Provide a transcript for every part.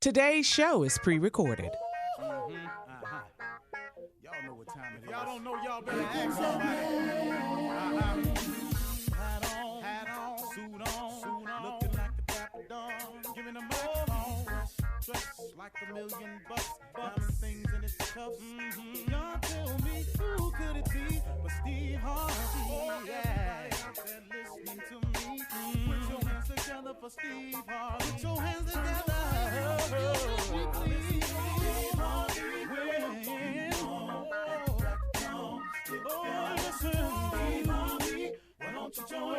Today's show is pre-recorded. Y'all know what time it is. Y'all don't know, y'all better ask somebody. Hat on, suit on, looking like the Dapper Dawn, giving them all dressed like $1 million, diamond things in its cuffs. Y'all tell me who could it be but Steve Harvey? Yeah, listening to me. Put your hands together for Steve Harvey. Put your hands together. Why don't you join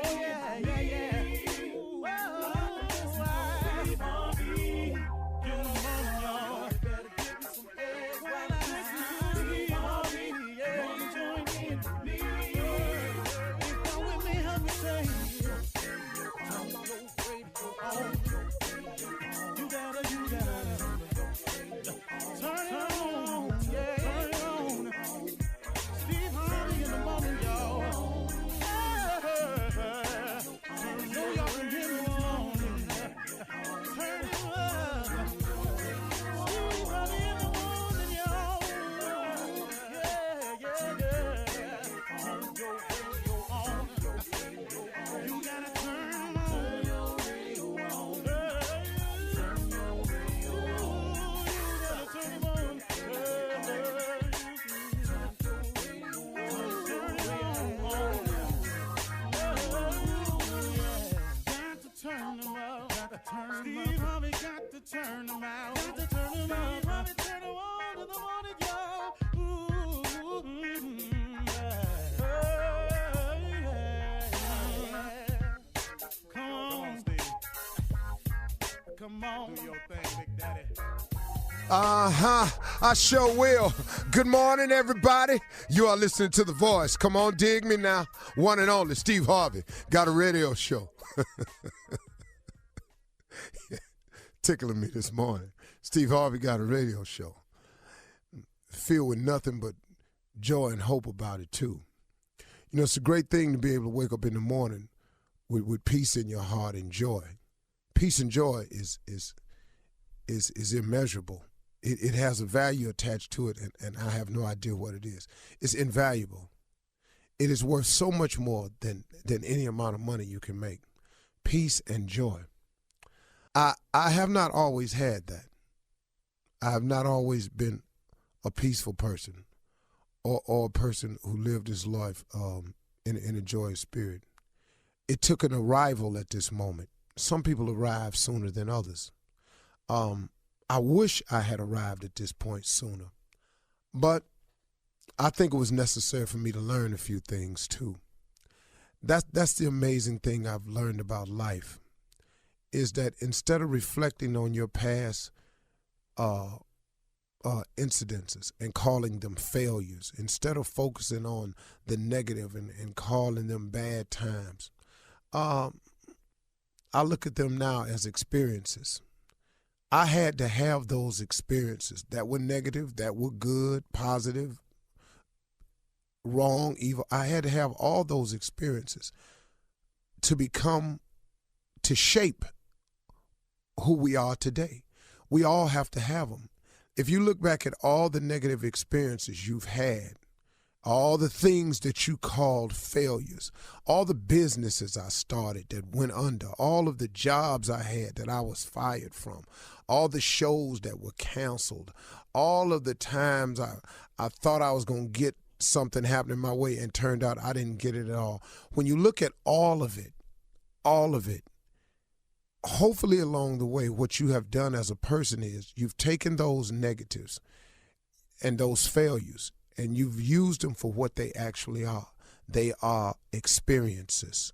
Steve Harvey got to turn them out. Got to turn them out. Harvey turn them on in the morning, y'all. Come on, Steve. Come on. Do your thing, Big Daddy. I sure will. Good morning, everybody. You are listening to The Voice. Come on, dig me now. One and only, Steve Harvey. Got a radio show. Tickling me this morning. Steve Harvey got a radio show. Filled with nothing but joy and hope about it, too. You know, it's a great thing to be able to wake up in the morning with peace in your heart and joy. Peace and joy is immeasurable. It has a value attached to it, and I have no idea what it is. It's invaluable. It is worth so much more than any amount of money you can make. Peace and joy. I have not always had that. I have not always been a peaceful person or a person who lived his life in a joyous spirit. It took an arrival at this moment. Some people arrive sooner than others. I wish I had arrived at this point sooner, but I think it was necessary for me to learn a few things too. That's the amazing thing I've learned about life, is that instead of reflecting on your past incidences and calling them failures, instead of focusing on the negative and calling them bad times, I look at them now as experiences. I had to have those experiences that were negative, that were good, positive, wrong, evil. I had to have all those experiences to shape who we are today. We all have to have them. If you look back at all the negative experiences you've had, all the things that you called failures, all the businesses I started that went under, all of the jobs I had that I was fired from, all the shows that were canceled, all of the times I thought I was going to get something happening my way and turned out I didn't get it at all. When you look at all of it, hopefully along the way, what you have done as a person is you've taken those negatives and those failures and you've used them for what they actually are. They are experiences.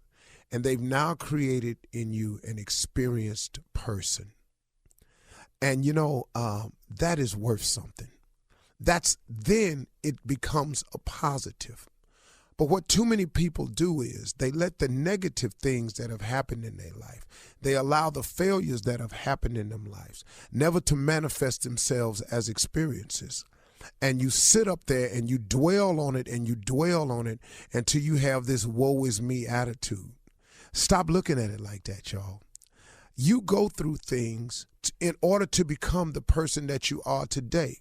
And they've now created in you an experienced person. And, that is worth something. Then it becomes a positive. But what too many people do is they let the negative things that have happened in their life, they allow the failures that have happened in their lives never to manifest themselves as experiences. And you sit up there and you dwell on it and you dwell on it until you have this woe is me attitude. Stop looking at it like that, y'all. You go through things in order to become the person that you are today.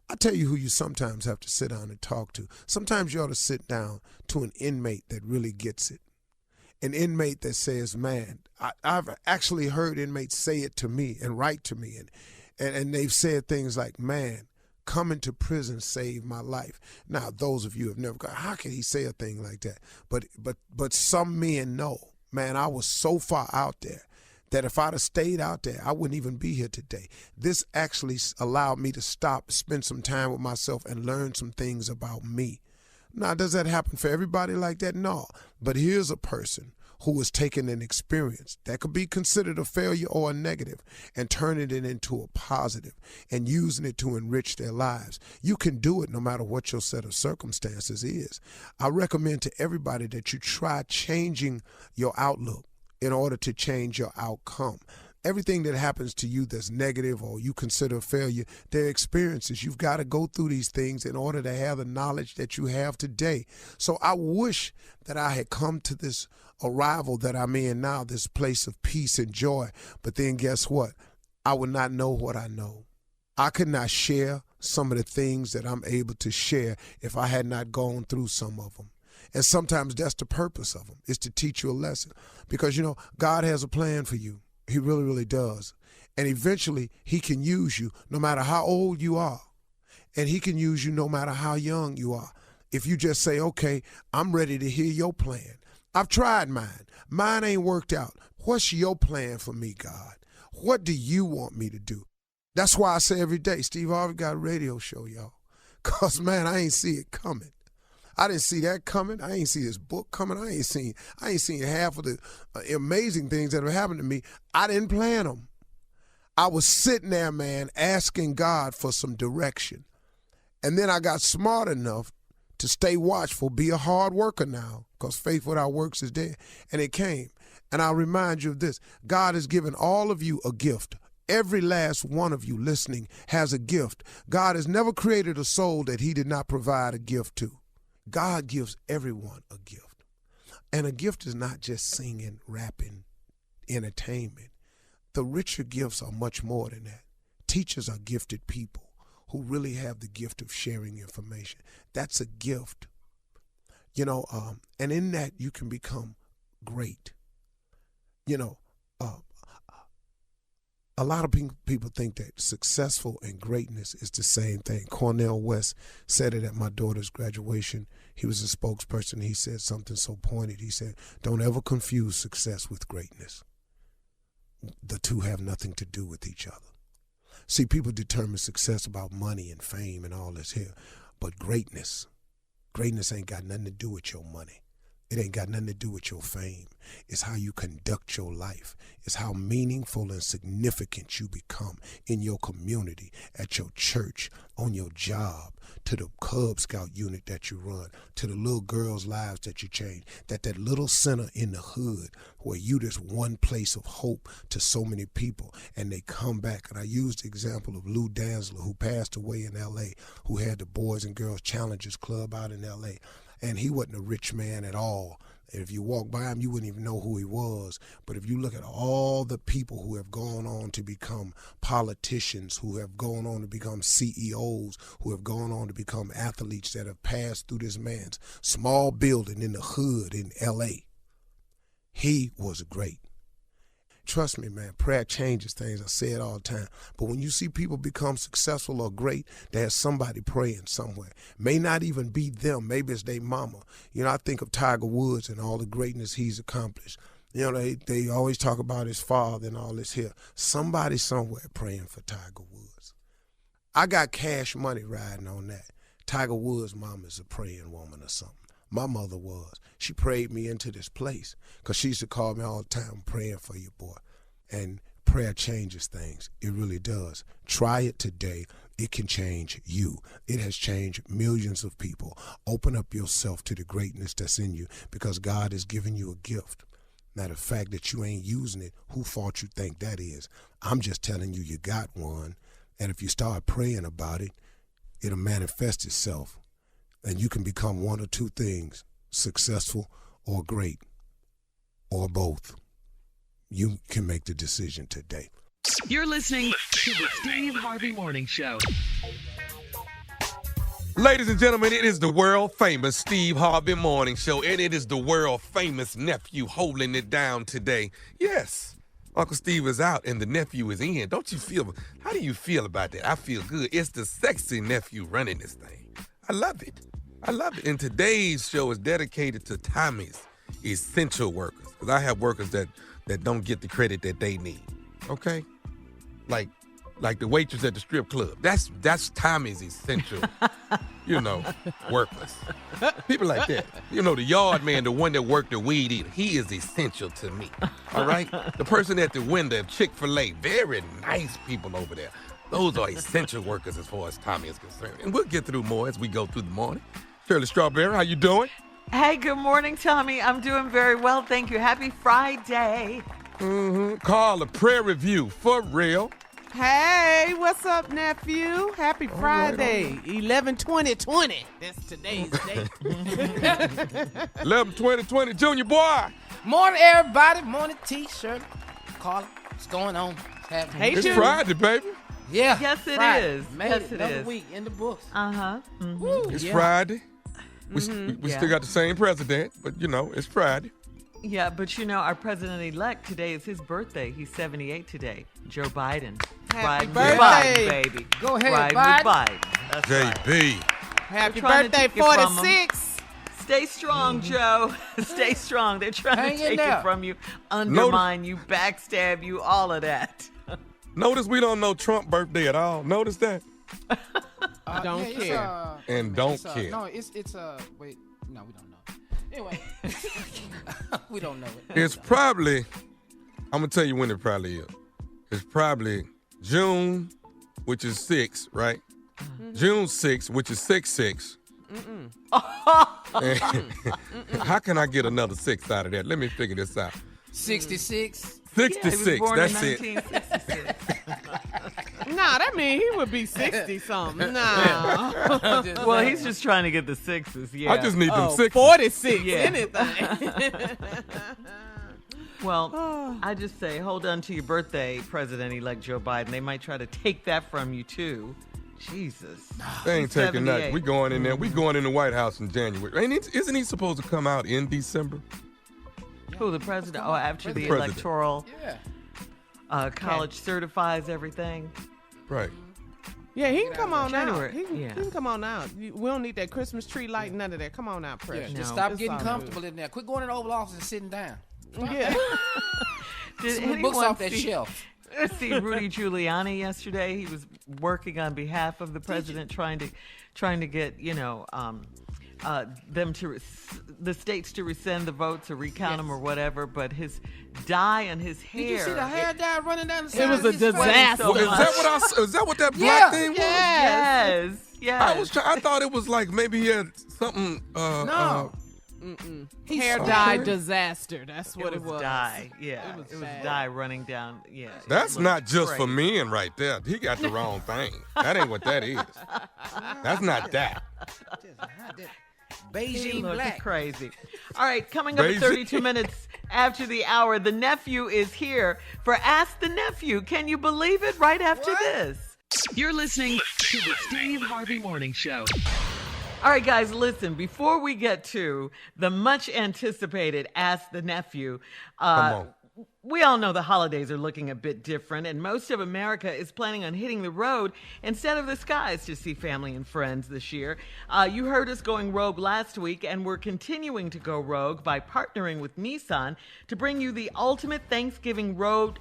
I tell you who you sometimes have to sit down and talk to. Sometimes you ought to sit down to an inmate that really gets it. An inmate that says, man, I've actually heard inmates say it to me and write to me. And they've said things like, man, coming to prison saved my life. Now, those of you have never gone, how can he say a thing like that? But some men know, man, I was so far out there that if I'd have stayed out there, I wouldn't even be here today. This actually allowed me to stop, spend some time with myself, and learn some things about me. Now, does that happen for everybody like that? No. But here's a person who is taking an experience that could be considered a failure or a negative and turning it into a positive and using it to enrich their lives. You can do it no matter what your set of circumstances is. I recommend to everybody that you try changing your outlook in order to change your outcome. Everything that happens to you that's negative or you consider a failure, they're experiences. You've got to go through these things in order to have the knowledge that you have today. So I wish that I had come to this arrival that I'm in now, this place of peace and joy. But then guess what? I would not know what I know. I could not share some of the things that I'm able to share if I had not gone through some of them. And sometimes that's the purpose of them, is to teach you a lesson. Because, God has a plan for you. He really, really does. And eventually he can use you no matter how old you are. And he can use you no matter how young you are. If you just say, okay, I'm ready to hear your plan. I've tried mine. Mine ain't worked out. What's your plan for me, God? What do you want me to do? That's why I say every day, Steve Harvey got a radio show, y'all. Because, man, I ain't see it coming. I didn't see that coming. I ain't see this book coming. I ain't seen half of the amazing things that have happened to me. I didn't plan them. I was sitting there, man, asking God for some direction. And then I got smart enough to stay watchful, be a hard worker now, because faith without works is dead. And it came. And I'll remind you of this. God has given all of you a gift. Every last one of you listening has a gift. God has never created a soul that he did not provide a gift to. God gives everyone a gift. And a gift is not just singing, rapping, entertainment. The richer gifts are much more than that. Teachers are gifted people who really have the gift of sharing information. That's a gift. And in that you can become great. A lot of people think that successful and greatness is the same thing. Cornel West said it at my daughter's graduation. He was a spokesperson. He said something so pointed. He said, don't ever confuse success with greatness. The two have nothing to do with each other. See, people determine success about money and fame and all this here. But greatness ain't got nothing to do with your money. It ain't got nothing to do with your fame. It's how you conduct your life. It's how meaningful and significant you become in your community, at your church, on your job, to the Cub Scout unit that you run, to the little girls' lives that you change, that little center in the hood where you just one place of hope to so many people, and they come back. And I used the example of Lou Danzler, who passed away in L.A., who had the Boys and Girls Challengers Club out in L.A., and he wasn't a rich man at all. If you walk by him, you wouldn't even know who he was. But if you look at all the people who have gone on to become politicians, who have gone on to become CEOs, who have gone on to become athletes that have passed through this man's small building in the hood in L.A., he was great. Trust me, man, prayer changes things. I say it all the time. But when you see people become successful or great, there's somebody praying somewhere. May not even be them. Maybe it's their mama. I think of Tiger Woods and all the greatness he's accomplished. They always talk about his father and all this here. Somebody somewhere praying for Tiger Woods. I got Cash Money riding on that. Tiger Woods' mama is a praying woman or something. My mother was. She prayed me into this place because she used to call me all the time, praying for you, boy. And prayer changes things. It really does. Try it today. It can change you. It has changed millions of people. Open up yourself to the greatness that's in you because God has given you a gift. Now, the fact that you ain't using it, who fault you think that is? I'm just telling you, you got one. And if you start praying about it, it'll manifest itself. And you can become one or two things, successful or great, or both. you can make the decision today. You're listening to the Steve Harvey Morning Show. Ladies and gentlemen, it is the world-famous Steve Harvey Morning Show, and it is the world-famous nephew holding it down today. Yes, Uncle Steve is out and the nephew is in. Don't you feel, how do you feel about that? I feel good. It's the sexy nephew running this thing. I love it. I love it. And today's show is dedicated to Tommy's essential workers, because I have workers that don't get the credit that they need, okay? Like the waitress at the strip club. That's Tommy's essential, workers. People like that. The yard man, the one that worked the weed eater, he is essential to me, all right? The person at the window of Chick-fil-A, very nice people over there. Those are essential workers as far as Tommy is concerned. And we'll get through more as we go through the morning. Shirley Strawberry, how you doing? Hey, good morning, Tommy. I'm doing very well, thank you. Happy Friday. Call a prayer review, for real. Hey, what's up, nephew? Happy Friday, 11/20/20. That's today's date. 11/20/20, Junior boy. Morning, everybody. Morning, T-shirt. Carla, what's going on? Hey, It's Junior. Friday, baby. Yeah. Yes, it Friday. is. Made Yes, it. it Another is. week in the books. Uh-huh. Woo, It's yeah. Friday. We Yeah. still got the same president, but it's Friday. Yeah, but our president-elect, today is his birthday. He's 78 today. Joe Biden. Happy Riding with birthday. Biden, baby. Go ahead, Riding Biden. with Biden. That's right. JB. Happy They're trying to birthday, take it from 'em. 46. Stay strong, Joe. Stay strong. They're trying Hang to in take there. it from you, undermine you, backstab you, all of that. Notice we don't know Trump's birthday at all. Notice that. Don't yeah, it's, care. And don't it's, care. No, it's wait, no, we don't know. Anyway, we don't know it. It's probably, I'm going to tell you when it probably is. It's probably June, which is 6, right? June 6, which is 6/6. How can I get another 6 out of that? Let me figure this out. 66. 66, he was born that's in it. 1966. Nah, that means he would be 60-something. Nah. Well, he's just trying to get the sixes, yeah. I just need them 6. 46, Yeah. anything. Well, I just say, hold on to your birthday, President-elect Joe Biden. They might try to take that from you, too. Jesus. They ain't taking nothing. 78. We going in there. We going in the White House in January. Isn't he supposed to come out in December? Who, the president? Oh, after the President. electoral Yeah. college certifies everything. Right. Yeah, he can come on January, out. He can come on out. We don't need that Christmas tree light, none of that. Come on out, Yeah. Precious. No. Just stop It's getting all comfortable in there. Quit going to the Oval Office and sitting down. Yeah. Did Some books anyone off that see, shelf. see Rudy Giuliani yesterday? He was working on behalf of the president, trying to get the states to rescind the votes or recount them or whatever. But his dye and his hair. Did you see the hair dye running down the side? It was of a his face? disaster. So Is that what that black Yeah. thing was? Yes. I thought it was like maybe he had something. No. Hair dye disaster. That's what it was. Dye. Yeah. It was It was bad. dye running down. Yeah. That's It not looked just for crazy. men right there. He got the wrong thing. That ain't what that is. That's not that. He Beijing looked black. crazy. All right, coming up at Beijing. 32 minutes after the hour, the nephew is here for Ask the Nephew. Can you believe it? Right after this. You're listening to the Steve Harvey Morning Show. All right, guys, listen. Before we get to the much anticipated Ask the Nephew, Come on. we all know the holidays are looking a bit different, and most of America is planning on hitting the road instead of the skies to see family and friends this year. You heard us going rogue last week, and we're continuing to go rogue by partnering with Nissan to bring you the ultimate Thanksgiving road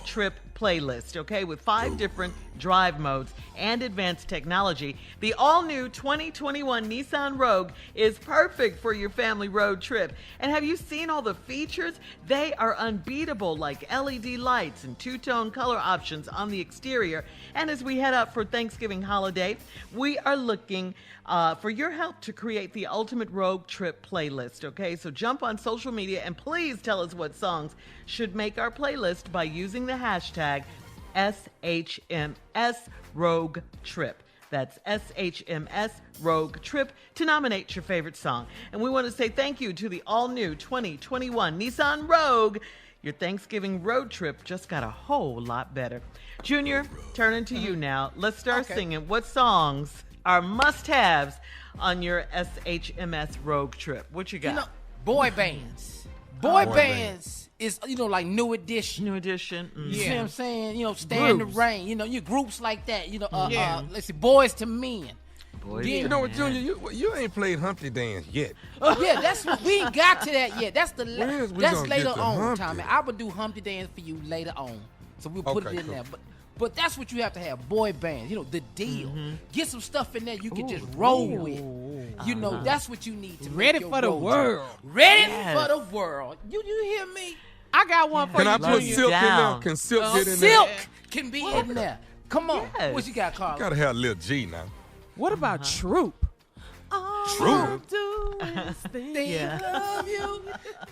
trip playlist, okay, with 5 different drive modes and advanced technology. The all-new 2021 Nissan Rogue is perfect for your family road trip. And have you seen all the features? They are unbeatable, like LED lights and 2-tone color options on the exterior. And as we head out for Thanksgiving holiday, we are looking for your help to create the ultimate road trip playlist, okay? So jump on social media and please tell us what songs should make our playlist by using the hashtag SHMS Rogue Trip. That's SHMS Rogue Trip to nominate your favorite song. And we want to say thank you to the all-new 2021 Nissan Rogue. Your Thanksgiving road trip just got a whole lot better. Junior, turning to you now. Let's start singing. What songs are must-haves on your SHMS road trip? What you got? You know, boy bands. Boy bands is, like New Edition. New Edition. You see what I'm saying? Stand the Rain. Your groups like that. Let's see, Boys to Men. You know what, Junior? You ain't played Humpty Dance yet. Yeah, we ain't got to that yet. That's gonna later get to on, Humpty? Tommy. I would do Humpty Dance for you later on. So we'll put it in there. But that's what you have to have, boy bands. The deal. Get some stuff in there you can just roll with. That's what you need to Ready make your for the road world. trip. Ready for the world. You hear me? I got one for Can you, I put Junior. Silk in there? Down. Can Silk get in there? Silk can be in there. Come on. Yes. What you got, Carl? Gotta have a little G now. What about Troop? True. They love you.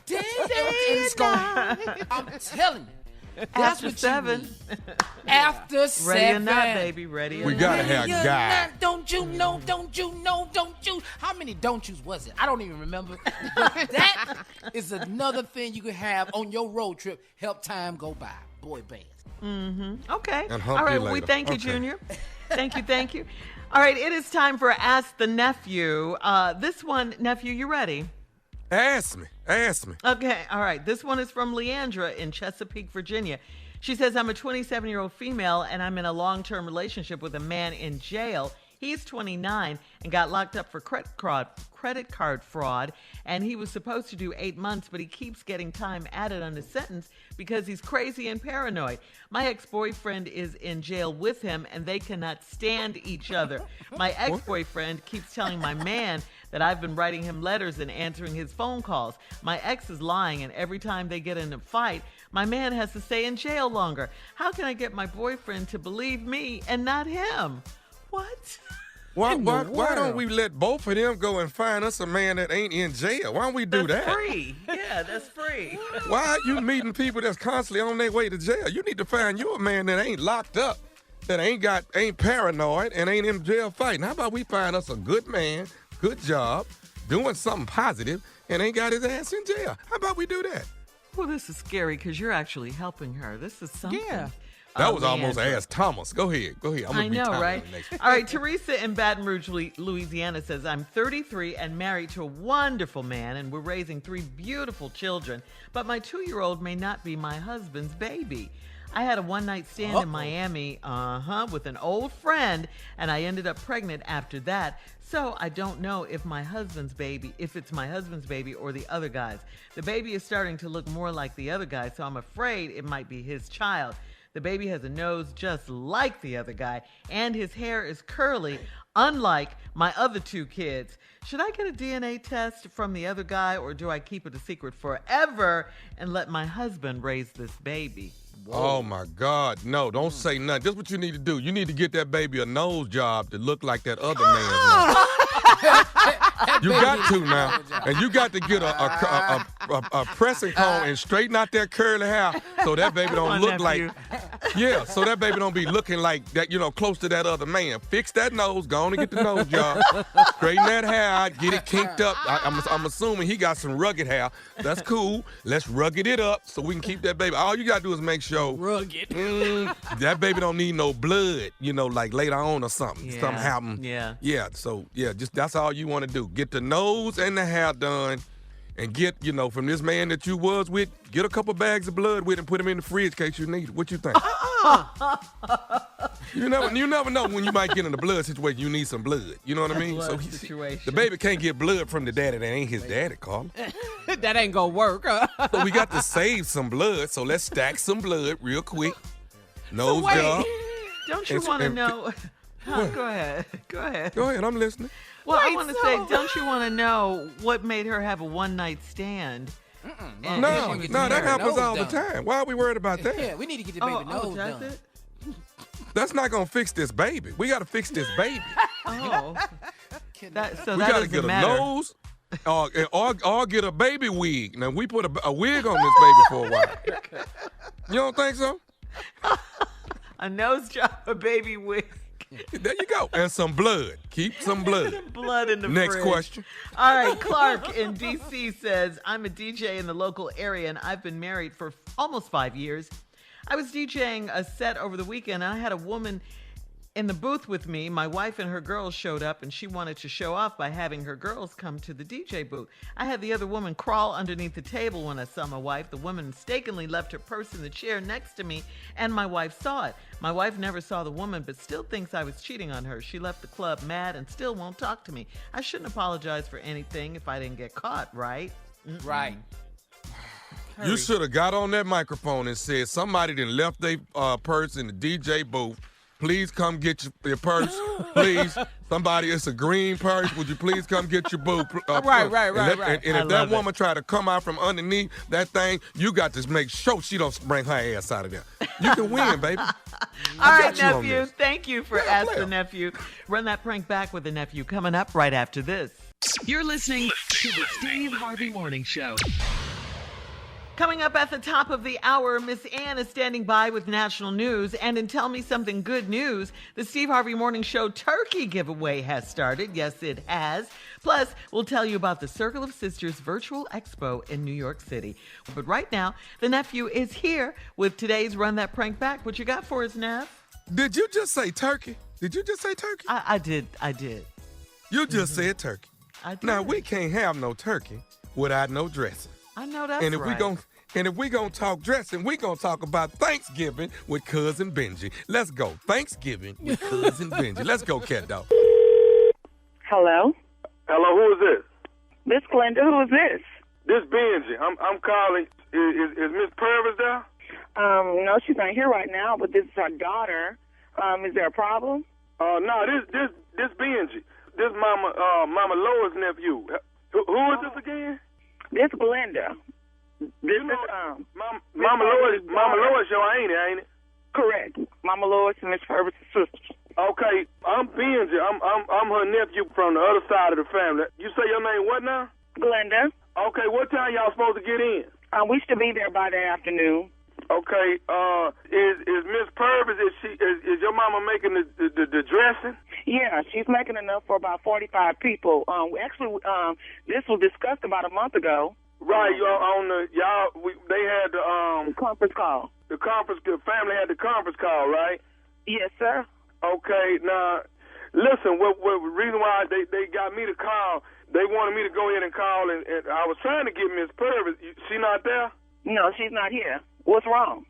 It's gone. I'm telling you. That's After what 7. you need. After 7. Ready or not, baby. Ready or We not. gotta have You're guy. not, don't you know, don't you know, don't you? How many don't yous was it? I don't even remember. But that is another thing you can have on your road trip. Help time go by. Boy bands. Okay. And All Humpty right. We later. thank you, Okay. Junior. Thank you. All right. It is time for Ask the Nephew. This one, Nephew, you ready? Ask me. Okay, all right. This one is from Leandra in Chesapeake, Virginia. She says, I'm a 27-year-old female, and I'm in a long-term relationship with a man in jail. He's 29 and got locked up for credit card fraud, and he was supposed to do 8 months, but he keeps getting time added on his sentence because he's crazy and paranoid. My ex-boyfriend is in jail with him, and they cannot stand each other. My ex-boyfriend keeps telling my man that I've been writing him letters and answering his phone calls. My ex is lying, and every time they get in a fight, my man has to stay in jail longer. How can I get my boyfriend to believe me and not him? What? Why don't we let both of them go and find us a man that ain't in jail? Why don't we do That's that? free. Yeah, that's free. Why are you meeting people that's constantly on their way to jail? You need to find you a man that ain't locked up, that ain't paranoid, and ain't in jail fighting. How about we find us a good man, good job, doing something positive, and ain't got his ass in jail? How about we do that? Well, this is scary because you're actually helping her. This is something. Yeah. That was almost Leandra. Ask Thomas. Go ahead. I'm gonna I be know, Thomas right? in the next one. All right, Teresa in Baton Rouge, Louisiana says, I'm 33 and married to a wonderful man, and we're raising 3 beautiful children, but my 2-year-old may not be my husband's baby. I had a one-night stand in Miami, with an old friend, and I ended up pregnant after that. So I don't know if it's my husband's baby or the other guy's. The baby is starting to look more like the other guy, so I'm afraid it might be his child. The baby has a nose just like the other guy, and his hair is curly, unlike my other 2 kids. Should I get a DNA test from the other guy, or do I keep it a secret forever and let my husband raise this baby? Oh my God, no, don't say nothing. This is what you need to do. You need to get that baby a nose job to look like that other man's nose. You got to now. And you got to get a pressing comb and straighten out that curly hair so that baby don't look like, so that baby don't be looking like that, close to that other man. Fix that nose, go on and get the nose job, straighten that hair out, get it kinked up. I'm assuming he got some rugged hair. That's cool. Let's rugged it up so we can keep that baby. All you got to do is make sure that baby don't need no blood, like later on or something. Yeah. Something happen. Yeah. Yeah, so, just that's all you want to do. Get the nose and the hair done and get, from this man that you was with, get a couple bags of blood with and put him in the fridge in case you need it. What you think? You never know when you might get in a blood situation, you need some blood. You know what I mean? Blood So situation. the baby can't get blood from the daddy that ain't his daddy, Carl. That ain't gonna work. So we got to save some blood, so let's stack some blood real quick. Nose wait. job. Don't you want to know? Go ahead. Go ahead, I'm listening. Well, I Wait, want to so- say, don't you want to know what made her have a one-night stand? And- No, she gets that her happens nose all the done. time. Why are we worried about that? Yeah, we need to get the baby nose does done. it? That's not gonna fix this baby. We gotta fix this baby. Oh, We that gotta doesn't get a matter. nose or get a baby wig. Now we put a wig on this baby for a while. You don't think so? A nose job, a baby wig. There you go. And some blood. Keep some blood. Blood in the Next fridge. question. All right, Clark in D.C. says, I'm a DJ in the local area, and I've been married for almost 5 years. I was DJing a set over the weekend, and I had a woman in the booth with me. My wife and her girls showed up, and she wanted to show off by having her girls come to the DJ booth. I had the other woman crawl underneath the table when I saw my wife. The woman mistakenly left her purse in the chair next to me, and my wife saw it. My wife never saw the woman, but still thinks I was cheating on her. She left the club mad and still won't talk to me. I shouldn't apologize for anything if I didn't get caught, right? Right. You should have got on that microphone and said, somebody done left their purse in the DJ booth. Please come get your purse. Please. Somebody, it's a green purse. Would you please come get your boo? Right. And if that woman try to come out from underneath that thing, you got to make sure she don't bring her ass out of there. You can win, baby. All right, Nephew. Thank you for Ask the Nephew. Run that prank back with the Nephew coming up right after this. You're listening to the Steve Harvey Morning Show. Coming up at the top of the hour, Miss Ann is standing by with national news. And in Tell Me Something Good News, the Steve Harvey Morning Show turkey giveaway has started. Yes, it has. Plus, we'll tell you about the Circle of Sisters Virtual Expo in New York City. But right now, the Nephew is here with today's Run That Prank Back. What you got for us, Neff? Did you just say turkey? Did you just say turkey? I did. You just said turkey. I did. Now, we can't have no turkey without no dressing. I know that's and if right. we gonna talk dressing, we gonna talk about Thanksgiving with Cousin Benji. Let's go. Thanksgiving with Cousin Benji. Let's go, cat dog. Hello? Hello, who is this? Miss Glenda, who is this? This Benji. I'm calling. Is Miss Purvis there? No, she's not here right now, but this is her daughter. Is there a problem? No, this Benji. This Mama Lois' nephew. Who is this again? This Glenda. This is Mama Lois show, ain't it? Correct. Mama Lois and Miss Purvis' sister. Okay, I'm Benji. I'm her nephew from the other side of the family. You say your name what now? Glenda. Okay, what time y'all supposed to get in? We should be there by the afternoon. Okay, is Miss Purvis, is your mama making the dressing? Yeah, she's making enough for about 45 people. This was discussed about a month ago. Right, they had the conference call. The family had the conference call, right? Yes, sir. Okay, now listen. What reason why they got me to call? They wanted me to go ahead and call, and I was trying to get Miss Purvis. She not there? No, she's not here. What's wrong?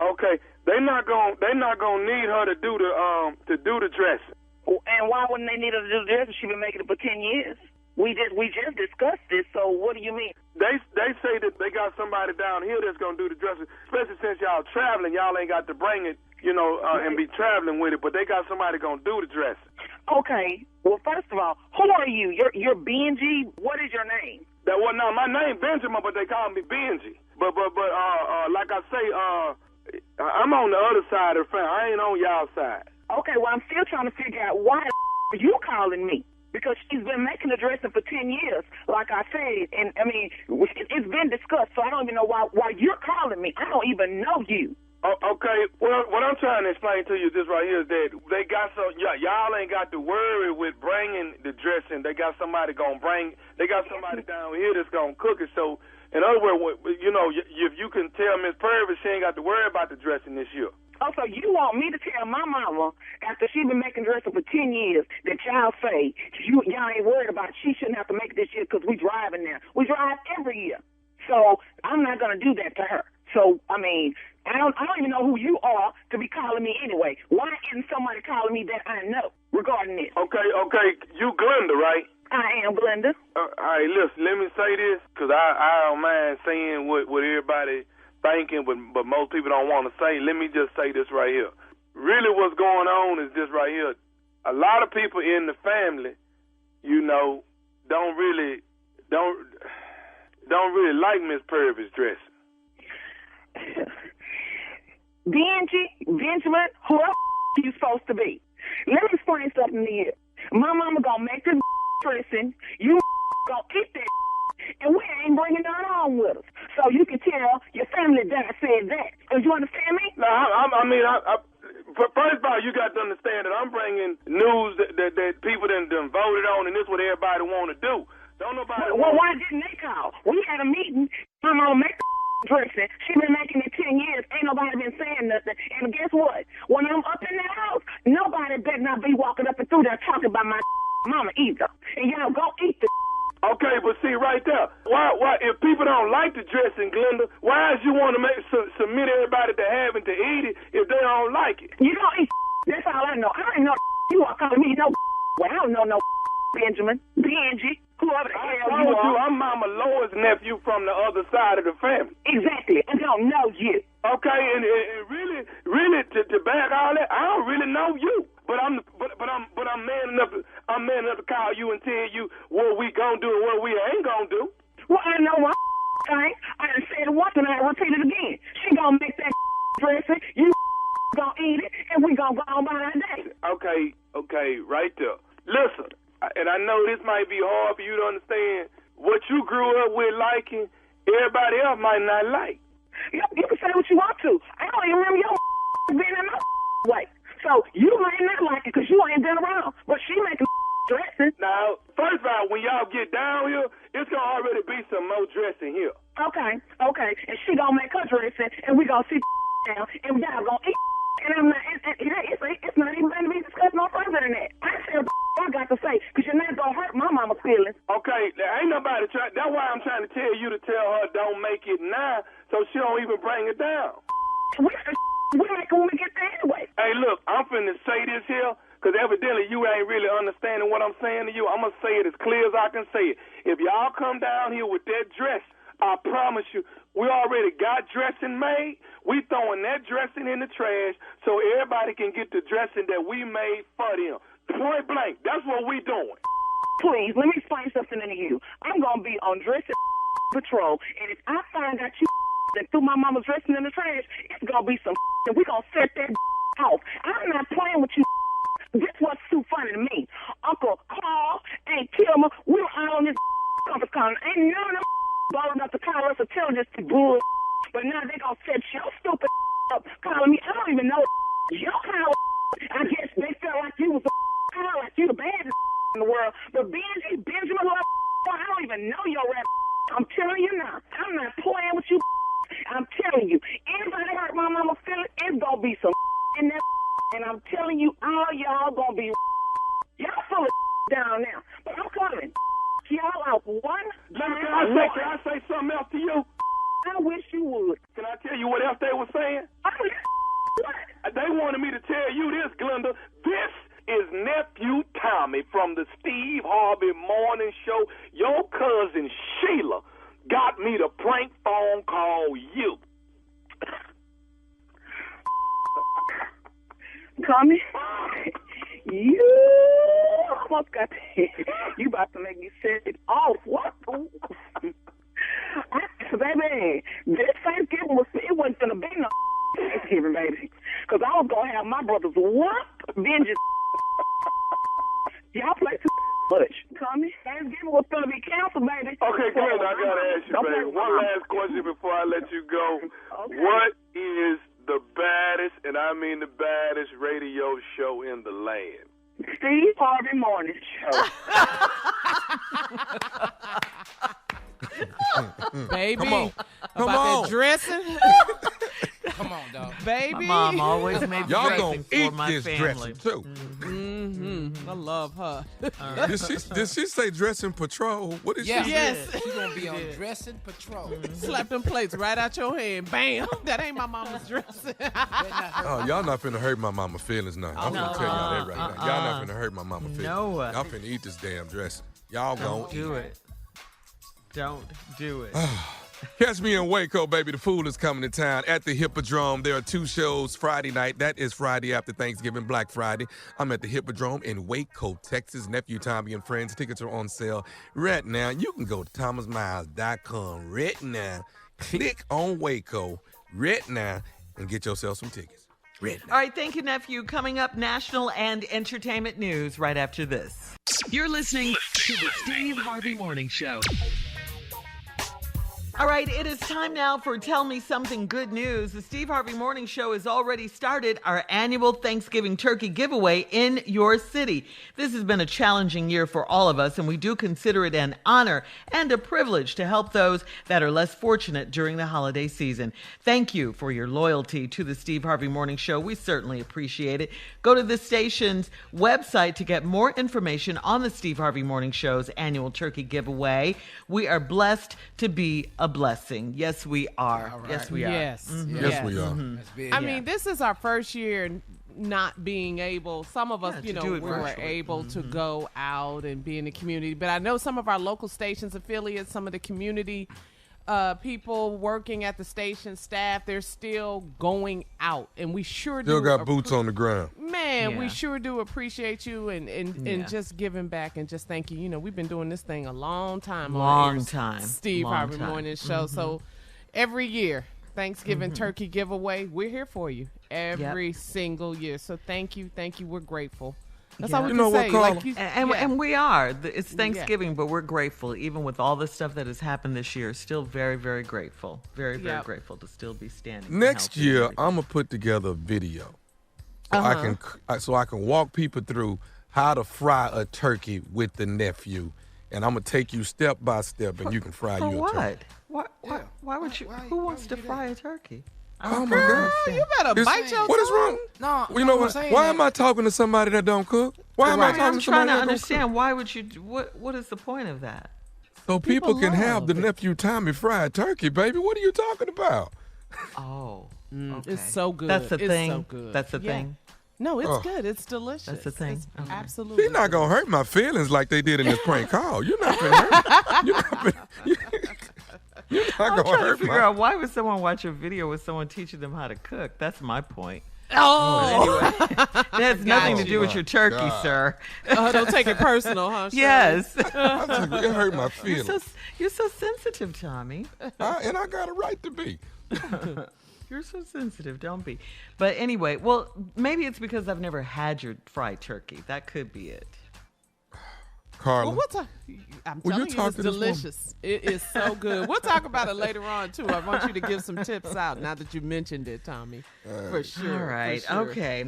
Okay. They're not gonna need her to do the dressing. And why wouldn't they need her to do the dressing? She's been making it for 10 years. We just discussed this. So what do you mean? They say that they got somebody down here that's gonna do the dressing. Especially since y'all traveling, y'all ain't got to bring it, and be traveling with it. But they got somebody gonna do the dressing. Okay. Well, first of all, who are you? You're Benji. What is your name? My name Benjamin, but they call me Benji. But like I say, I'm on the other side of the family. I ain't on y'all side. Okay, well, I'm still trying to figure out why are you calling me? Because she's been making the dressing for 10 years, like I said. And, I mean, it's been discussed, so I don't even know why you're calling me. I don't even know you. Okay, well, what I'm trying to explain to you is this right here is that they got y'all ain't got to worry with bringing the dressing. They got somebody they got somebody down here that's going to cook it. So, in other words, if you can tell Miss Purvis she ain't got to worry about the dressing this year. Oh, so you want me to tell my mama, after she been making dressing for 10 years, that y'all say y'all ain't worried about it. She shouldn't have to make it this year because we driving there. We drive every year. So I'm not going to do that to her. So, I mean, I don't even know who you are to be calling me anyway. Why isn't somebody calling me that I know regarding this? Okay. You Glenda, right? I am Glenda. All right, listen, let me say this, because I don't mind saying what everybody thinking, but most people don't want to say. Let me just say this right here. Really what's going on is this right here. A lot of people in the family, don't really like Miss Purvis dressing. Benjamin, who are you supposed to be? Let me explain something to you. My mama gonna make this dressing. You gonna eat that, and we ain't bringing none on with us. So you can tell your family that I said that. Do you understand me? No, First of all, you got to understand that I'm bringing news that people done voted on, and this is what everybody want to do. Don't nobody. Well, why didn't they call? We had a meeting. My mama make dressing. She been making it 10 years. Ain't nobody been saying nothing. And guess what? When I'm up in that house, nobody better not be walking up and through there talking about my mama either. And y'all go eat the. Okay, but see right there, why if people don't like the dressing, Glenda, why is you want to submit everybody to having to eat it if they don't like it? You don't eat. That's all I know. I ain't know you are calling me no. Well, I don't know no Benjamin, Benji, whoever the hell you are. I'm Mama Lois' nephew from the other side of the family. Exactly. I don't know you. Okay, and really to back all that, I don't really know you. But I'm man enough to call you and tell you what we gonna do and what we ain't gonna do. Well, I know one thing. I done said it once and I repeat it again. She gonna make that dressing. You gonna eat it, and we gonna go on by our day. Okay, right there. Listen, and I know this might be hard for you to understand. What you grew up with liking, everybody else might not like. You can say what you want to. I don't even remember your being in my way. So you might not like it because you ain't been around. But she making dressing. Now, first of all, when y'all get down here, it's going to already be some more dressing here. Okay. And she going to make her dressing, and we going to sit down, and y'all going to eat. And I'm not, it's not even going to be discussed no further than that. I said I got to say, because you're not going to hurt my mama's feelings. Okay, ain't nobody trying. That's why I'm trying to tell you to tell her don't make it now so she don't even bring it down. We make it when we get there anyway. Hey, look, I'm finna say this here, because evidently you ain't really understanding what I'm saying to you. I'm going to say it as clear as I can say it. If y'all come down here with that dress, I promise you, we already got dressing made. We throwing that dressing in the trash so everybody can get the dressing that we made for them. Point blank, that's what we doing. Please, let me explain something to you. I'm going to be on dressing patrol, and if I find out you and threw my mama's dressing in the trash, it's going to be some and we're going to set that off. I'm not playing with you. This was too funny to me. Uncle Carl, Aunt Kilmer, we were all on this conference call. Ain't none of them bold enough to call us or tell us to bull. But now they going to set your stupid up calling me. I don't even know your call. I guess they felt like you was a call, like you the baddest in the world. But Benjamin, I don't even know your rap. I'm telling you now. I'm not playing with you. I'm telling you, anybody hurt my mama feeling, it's gonna be some in that, and I'm telling you, all y'all gonna be y'all full of down now. But I'm coming. Y'all out one. Can I say something else to you? I wish you would. Can I tell you what else they were saying? What? They wanted me to tell you this, Glenda. This is Nephew Tommy from the Steve Harvey Morning Show. Your cousin Sheila got me to prank phone call you. Tommy, you almost got you about to make me set it off. What? Baby, this Thanksgiving it wasn't going to be no Thanksgiving, baby. Because I was going to have my brothers vengeance. Y'all play too much. Tommy, Thanksgiving was going to be canceled, baby. Okay, Glenda, I got to ask you, baby. One last question before I let you go. Okay. What is the baddest, and I mean the baddest, radio show in the land? Steve Harvey Morning Show. Baby, Come about on. that dressing. Come on, dog. Baby. My mom always made Y'all dressing gonna for eat my this family. dressing too. Mm-hmm. I love her. Did she say dressing patrol? What did Yeah. she? Yes. She's going to be on dressing patrol. Slap them plates right out your hand. Bam. That ain't my mama's dressing. Oh, y'all not finna hurt my mama feelings now. I'm finna tell y'all that right now. Y'all not finna hurt my mama feelings. No. Y'all finna eat this damn dressing. Y'all Don't gonna do eat it. Don't do it. Catch me in Waco, baby. The Fool is coming to town at the Hippodrome. There are 2 shows Friday night. That is Friday after Thanksgiving, Black Friday. I'm at the Hippodrome in Waco, Texas. Nephew Tommy and friends. Tickets are on sale right now. You can go to thomasmiles.com right now. Click on Waco right now and get yourself some tickets. Right now. All right, thank you, Nephew. Coming up, national and entertainment news right after this. You're listening to the Steve Harvey Morning Show. All right, it is time now for Tell Me Something Good News. The Steve Harvey Morning Show has already started our annual Thanksgiving turkey giveaway in your city. This has been a challenging year for all of us, and we do consider it an honor and a privilege to help those that are less fortunate during the holiday season. Thank you for your loyalty to the Steve Harvey Morning Show. We certainly appreciate it. Go to the station's website to get more information on the Steve Harvey Morning Show's annual turkey giveaway. We are blessed to be a blessing. Yes, we are. All right. Yes, we are. Yes. Yes, Yes. we are. That's big. I mean, this is our first year not being able, some of us, Yeah, you to know, do we it were virtually. able to go out and be in the community. But I know some of our local stations affiliates, some of the community people working at the station staff, they're still going out. And we sure Still do. got boots on the ground. Man, we Yeah. sure do appreciate you and Yeah. just giving back and just thank you. You know, we've been doing this thing a long time. Long on time. Steve Long Harvey time. Morning Show. So every year, Thanksgiving turkey giveaway, we're here for you every single year. So thank you. We're grateful. That's all we You can know what, say. Carla? Like you, And, yeah. and we are. It's Thanksgiving, but we're grateful. Even with all the stuff that has happened this year, still very, very grateful. Very, very Yep. grateful to still be standing. and Next healthy and year, everything. I'm gonna put together a video so Uh-huh. I can walk people through how to fry a turkey with the nephew, and I'm gonna take you step by step, and you can fry For you a what? turkey. Why would you? Who wants to fry a turkey? Oh my God! You better It's- bite your what is tongue. wrong? No, Well, you know I'm what? saying Why that- am I talking to somebody that don't cook? Why am I I talking mean, I'm to trying somebody to that don't understand. Why would you? What is the point of that? cook? So people can have the love it. nephew Tommy fried turkey, baby. What are you talking about? Oh, It's so good. That's the It's thing. So good. That's the Yeah. thing. No, it's Oh. good. It's delicious. That's the thing. It's Okay. absolutely. She's not gonna hurt my feelings like they did in this prank call. You're not gonna hurt. You're not I'm gonna trying to hurt figure my. out why would someone watch a video with someone teaching them how to cook? That's my point. Oh, That has nothing to do with my your turkey, God. sir. don't take it personal, huh? Shirley? Yes. It hurt my You're feelings, you're so sensitive, Tommy. and I got a right to be. You're so sensitive. Don't be. But anyway, well, maybe it's because I've never had your fried turkey. That could be it. Carla, Well, I'm Will you telling you, talk it's to this woman? delicious. It is so good. We'll talk about it later on, too. I want you to give some tips out now that you mentioned it, Tommy. For sure. All right. for sure. Okay.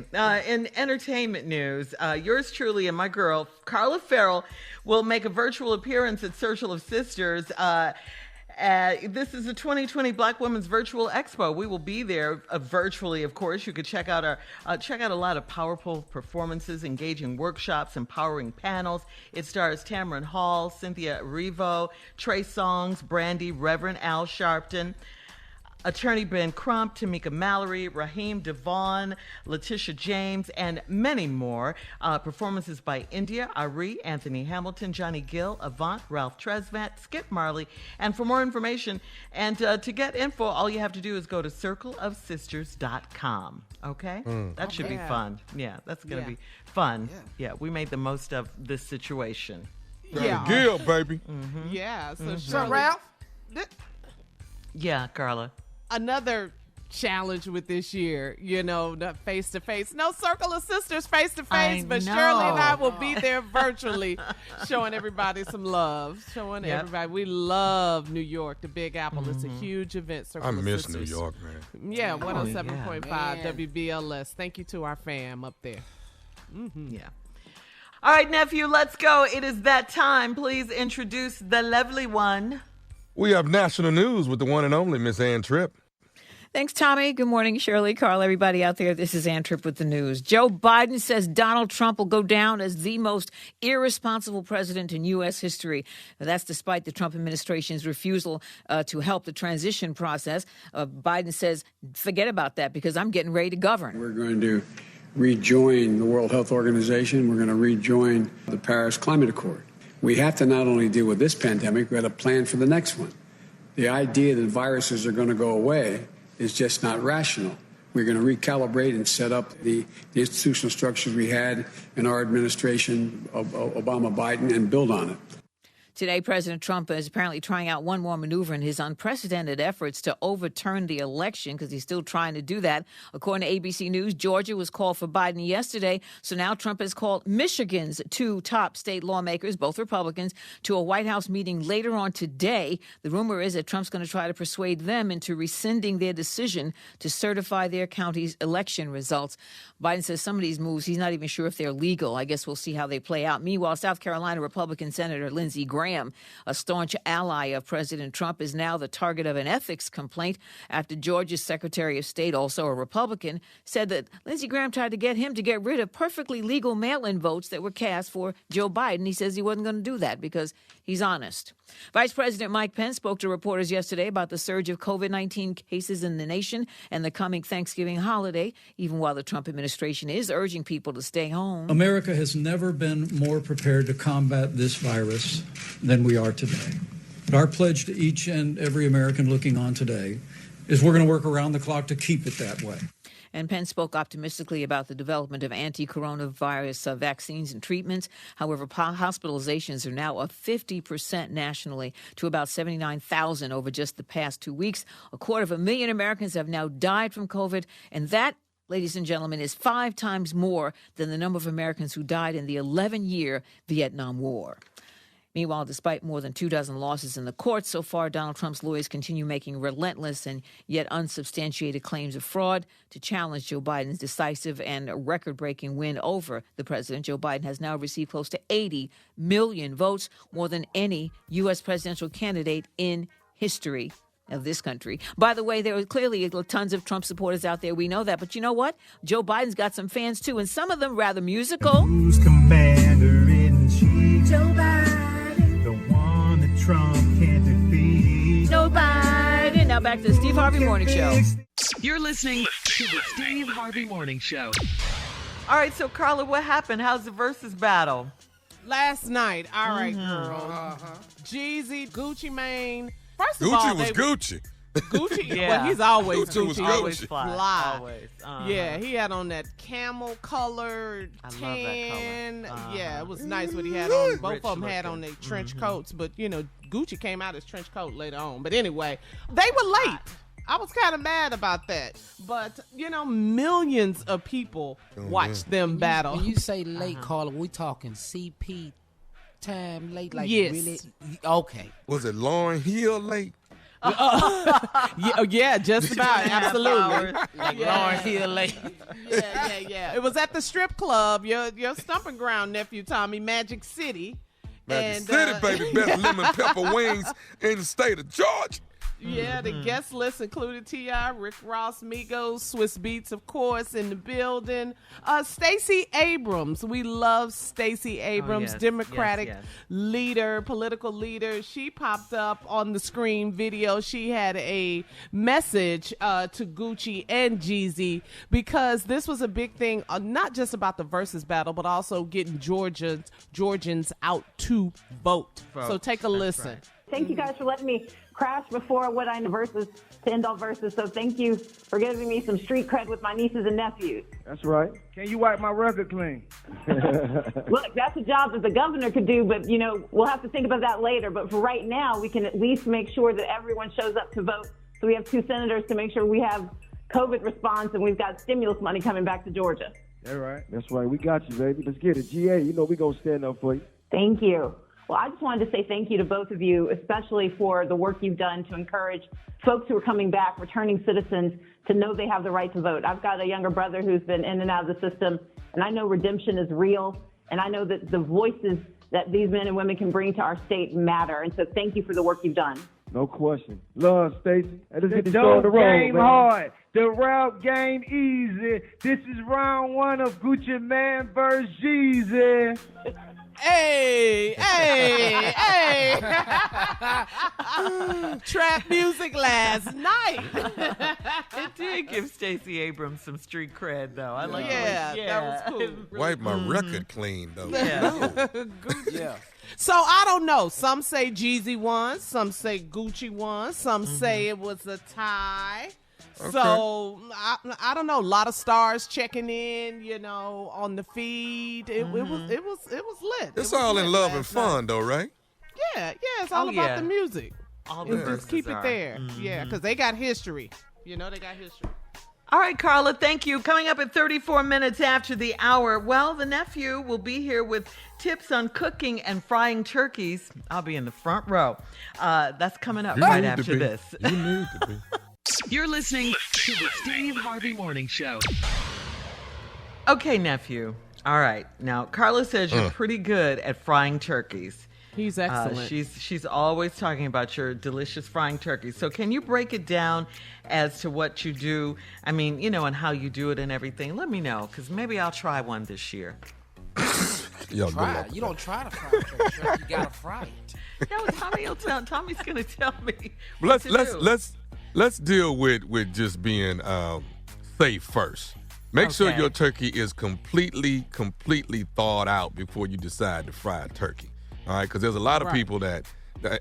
In entertainment news, yours truly and my girl, Carla Farrell, will make a virtual appearance at Circle of Sisters. This is the 2020 Black Women's Virtual Expo. We will be there virtually, of course. You could check out a lot of powerful performances, engaging workshops, empowering panels. It stars Tamron Hall, Cynthia Erivo, Trey Songz, Brandy, Reverend Al Sharpton, Attorney Ben Crump, Tamika Mallory, Raheem Devon, Letitia James, and many more. Performances by India, Ari, Anthony Hamilton, Johnny Gill, Avant, Ralph Tresvant, Skip Marley. And for more information and to get info, all you have to do is go to circleofsisters.com. Okay? That should be Yeah. fun. Yeah, that's going to Yeah. be fun. Yeah, we made the most of this situation. Yeah. Gil, baby. Yeah. So, So, Shirley, Ralph, Yeah, Carla. another challenge with this year, the face-to-face. No Circle of Sisters face-to-face, I but Shirley and I know. will be there virtually showing everybody some love, showing Yep. everybody. We love New York, the Big Apple. It's a huge event, Circle I of miss Sisters. New York, man. Yeah, 107.5 Man. WBLS. Thank you to our fam up there. Yeah. All right, nephew, let's go. It is that time. Please introduce the lovely one. We have national news with the one and only Miss Ann Tripp. Thanks, Tommy. Good morning, Shirley, Carl, everybody out there. This is Ann Tripp with the news. Joe Biden says Donald Trump will go down as the most irresponsible president in U.S. history. That's despite the Trump administration's refusal to help the transition process. Biden says, forget about that because I'm getting ready to govern. We're going to rejoin the World Health Organization. We're going to rejoin the Paris Climate Accord. We have to not only deal with this pandemic, we have to plan for the next one. The idea that viruses are going to go away is just not rational. We're going to recalibrate and set up the institutional structures we had in our administration of Obama-Biden and build on it. Today, President Trump is apparently trying out one more maneuver in his unprecedented efforts to overturn the election, because he's still trying to do that. According to ABC News, Georgia was called for Biden yesterday. So now Trump has called Michigan's two top state lawmakers, both Republicans, to a White House meeting later on today. The rumor is that Trump's going to try to persuade them into rescinding their decision to certify their county's election results. Biden says some of these moves, he's not even sure if they're legal. I guess we'll see how they play out. Meanwhile, South Carolina Republican Senator Lindsey Graham, a staunch ally of President Trump, is now the target of an ethics complaint after Georgia's Secretary of State, also a Republican, said that Lindsey Graham tried to get him to get rid of perfectly legal mail-in votes that were cast for Joe Biden. He says he wasn't going to do that because he's honest. Vice President Mike Pence spoke to reporters yesterday about the surge of COVID-19 cases in the nation and the coming Thanksgiving holiday, even while the Trump administration is urging people to stay home. America has never been more prepared to combat this virus than we are today. But our pledge to each and every American looking on today is we're going to work around the clock to keep it that way. And Pence spoke optimistically about the development of anti-coronavirus vaccines and treatments. However, hospitalizations are now up 50% nationally to about 79,000 over just the past 2 weeks. 250,000 Americans have now died from COVID, and that, ladies and gentlemen, is 5 times more than the number of Americans who died in the 11-year Vietnam War. Meanwhile, despite more than 24 losses in the courts so far, Donald Trump's lawyers continue making relentless and yet unsubstantiated claims of fraud to challenge Joe Biden's decisive and record-breaking win over the president. Joe Biden has now received close to 80 million votes, more than any U.S. presidential candidate in history of this country. By the way, there are clearly tons of Trump supporters out there. We know that. But you know what? Joe Biden's got some fans, too, and some of them rather musical. Who's commander-in-chief? Joe Biden. The one that Trump can't defeat. Joe Biden. Now back to the Steve Harvey Morning Show. You're listening to the Steve Harvey Morning Show. All right, so Carla, what happened? How's the versus battle? Last night, all right, girl. Jeezy, Gucci Mane. First of Gucci all, was Gucci. Gucci, Yeah. well, he's always Gucci was Gucci. Gucci. Always fly. Always. Yeah, he had on that camel colored I love that tan. color. Yeah, it was nice what he had on. Both Rich of them had looking. on their trench coats, but you know, Gucci came out as trench coat later on. But anyway, they were late. I was kind of mad about that. But, you know, millions of people watched them battle. When you say late, Carla, we talking CP time late? Like Yes. really? Okay. Was it Lauryn Hill late? Yeah, just about. Absolutely. Like Lauryn Hill late. Yeah. It was at the strip club, your stomping ground, nephew Tommy, Magic City. Magic City, baby. Best lemon pepper wings in the state of Georgia. Yeah, the guest list included T.I., Rick Ross, Migos, Swiss Beats, of course, in the building. Stacey Abrams. We love Stacey Abrams, yes. Democratic Yes. leader, political leader. She popped up on the screen video. She had a message to Gucci and Jeezy because this was a big thing, not just about the versus battle, but also getting Georgians out to vote. So take a listen. Right. Thank you guys for letting me crash before what I know versus to end all versus. So thank you for giving me some street cred with my nieces and nephews. That's right. Can you wipe my record clean? Look, that's a job that the governor could do, but, you know, we'll have to think about that later. But for right now, we can at least make sure that everyone shows up to vote. So we have 2 senators to make sure we have COVID response and we've got stimulus money coming back to Georgia. That's right. That's right. We got you, baby. Let's get it. GA, you know we going to stand up for you. Thank you. Well, I just wanted to say thank you to both of you, especially for the work you've done to encourage folks who are coming back, returning citizens, to know they have the right to vote. I've got a younger brother who's been in and out of the system, and I know redemption is real, and I know that the voices that these men and women can bring to our state matter. And so thank you for the work you've done. No question. Love, Stacey. Let's The get this show on the dope road, game man. hard. The rap game easy. This is round 1 of Gucci Man vs. Jeezy. Hey. Trap music last night. It did give Stacey Abrams some street cred, though. I like Yeah, that was cool. Wipe my record clean, though. Yeah. Yeah. So I don't know. Some say Jeezy won. Some say Gucci won. Some say it was a tie. Okay. So I don't know. A lot of stars checking in, you know, on the feed. It was lit. It's It was all lit in love and last fun, though, right? it's all about the music. All the just keep it there. Yeah, because they got history. You know, they got history. All right, Carla, thank you. Coming up at 34 minutes after the hour, well, the nephew will be here with tips on cooking and frying turkeys. I'll be in the front row. That's coming up right after this. You need to be. You're listening to the Steve Harvey Morning Show. Okay, nephew. All right. Now, Carla says you're pretty good at frying turkeys. He's excellent. She's always talking about your delicious frying turkeys. So can you break it down as to what you do? I mean, you know, and how you do it and everything. Let me know, because maybe I'll try one this year. Yo, Try it. You don't try to fry a turkey. You gotta fry it. No, Tommy's gonna tell me. Let's deal with just being safe first. Make sure your turkey is completely thawed out before you decide to fry a turkey. All right, because there's a lot of people that,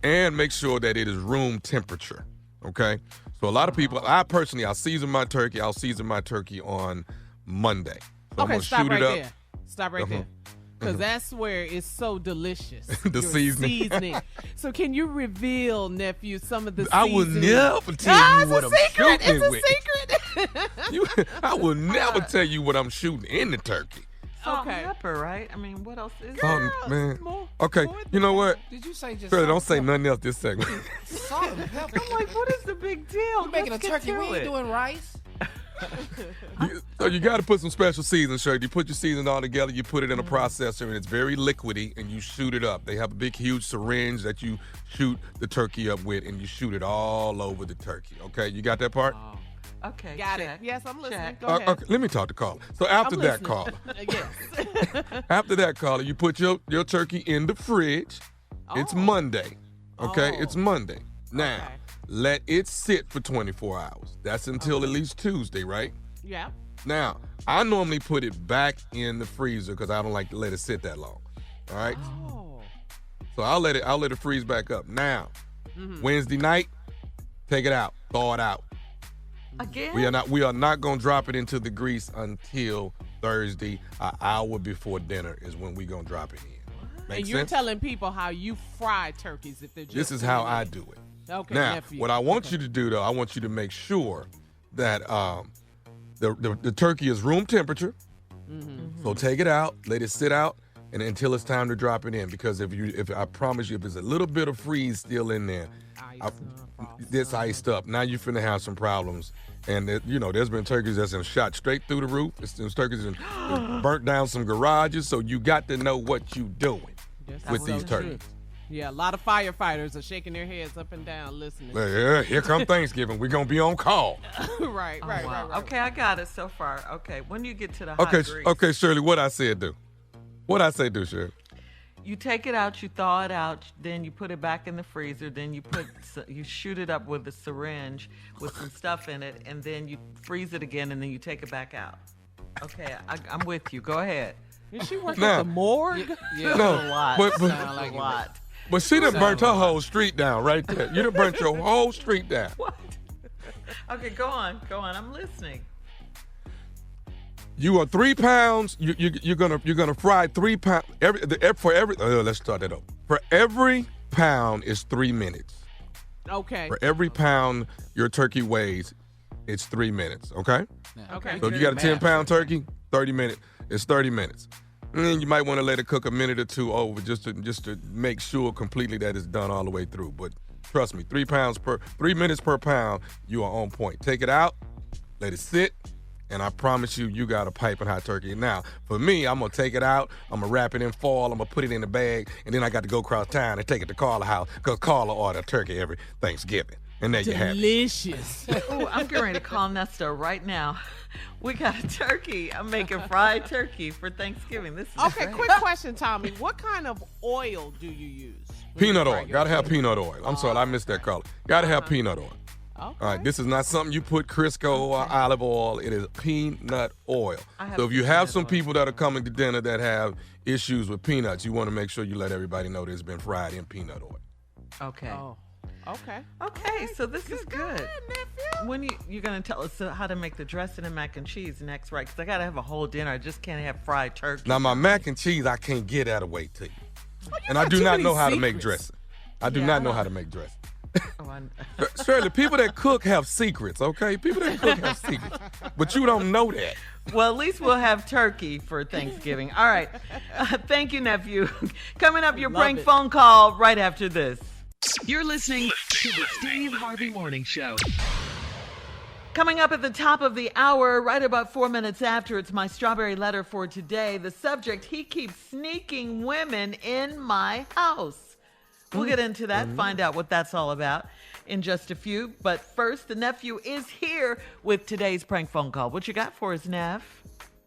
and make sure that it is room temperature. Okay, so a lot of people, I'll season my turkey. I'll season my turkey on Monday. So okay, stop right there. Stop right there. Because that's where it's so delicious. The seasoning. So can you reveal, nephew, some of the seasoning? I will never tell you what I'm shooting It's a secret. I will never tell you what I'm shooting in the turkey. Salt and pepper, right? I mean, what else is there? Man. Okay, you know what? Did you say just Shirley, don't say nothing else this segment. salt and pepper? I'm like, what is the big deal? We're making a turkey. We ain't doing rice. So you got to put some special seasoning, Shirley. You put your seasoning all together, you put it in a processor, and it's very liquidy, and you shoot it up. They have a big, huge syringe that you shoot the turkey up with, and you shoot it all over the turkey. Okay, you got that part? Okay, got it. Yes, I'm listening. Go ahead. Okay, let me talk to Carla. So after that, Carla. Yes. After that, Carla, you put your turkey in the fridge. It's Monday. Okay, it's Monday. Now, let it sit for 24 hours. That's until at least Tuesday, right? Yeah. Now, I normally put it back in the freezer because I don't like to let it sit that long. All right. So I'll let it freeze back up. Now, Wednesday night, take it out, thaw it out. Again? We are not gonna drop it into the grease until Thursday, an hour before dinner is when we gonna drop it in. Make and you're sense? telling people how you fry turkeys if they're just. This is how I do it. Okay. Now, nephew. what I want you to do though, I want you to make sure that the turkey is room temperature. So take it out, let it sit out, and until it's time to drop it in. Because if I promise you, if there's a little bit of freeze still in there, this iced up. Now you're finna have some problems. And there's been turkeys that's been shot straight through the roof. There's turkeys that burnt down some garages. So you got to know what you doing with these turkeys. Yeah, a lot of firefighters are shaking their heads up and down listening. Yeah, here come Thanksgiving. We're gonna be on call. Right. Okay, I got it so far. Okay, when you get to the hot grease. Okay, Shirley, what I said do? What I say do, Shirley? You take it out, you thaw it out, then you put it back in the freezer, then you shoot it up with a syringe with some stuff in it, and then you freeze it again, and then you take it back out. Okay, I'm with you. Go ahead. Is she working at the morgue? Yeah, No, a lot. but- Sound like a lot. But she done burnt her whole street down right there. You done burnt your whole street down. What? Okay, go on. I'm listening. You are 3 pounds. You're gonna fry 3 pounds. Let's start that over. For every pound is 3 minutes. Okay. For every pound your turkey weighs, it's 3 minutes. Okay. Okay. So if you got a 10-pound turkey, 30 minutes. It's 30 minutes. And then you might want to let it cook a minute or two over just to make sure completely that it's done all the way through. But trust me, 3 minutes per pound, you are on point. Take it out, let it sit, and I promise you got a piping hot turkey. Now, for me, I'm gonna take it out, I'm gonna wrap it in foil, I'm gonna put it in a bag, and then I got to go across town and take it to Carla's house because Carla ordered a turkey every Thanksgiving. And there you have it. Delicious. Oh, I'm getting ready to call Nesta right now. We got a turkey. I'm making fried turkey for Thanksgiving. This is Okay, great. quick question, Tommy. What kind of oil do you use? Peanut oil. Gotta have peanut oil. I'm sorry, I missed that, Carla. Gotta have peanut oil. Okay. All right, this is not something you put Crisco or olive oil. It is peanut oil. So if you have some people that are coming to dinner that have issues with peanuts, you want to make sure you let everybody know that it's been fried in peanut oil. Okay. Oh. Okay. Okay, so this is good. When you're going to tell us how to make the dressing and mac and cheese next, right? Because I got to have a whole dinner. I just can't have fried turkey. Now, my mac and cheese, I can't get that away to you. Oh, And I do not know how to make dressing. I do Yeah, not I know don't- how to make dressing. Oh, Shirley, people that cook have secrets, okay? People that cook have secrets. But you don't know that. Well, at least we'll have turkey for Thanksgiving. All right. Thank you, nephew. Coming up, your prank phone call right after this. You're listening to the Steve Harvey Morning Show. Coming up at the top of the hour, right about 4 minutes after, it's my strawberry letter for today. The subject, he keeps sneaking women in my house. We'll get into that, find out what that's all about in just a few. But first, the nephew is here with today's prank phone call. What you got for us, Neff?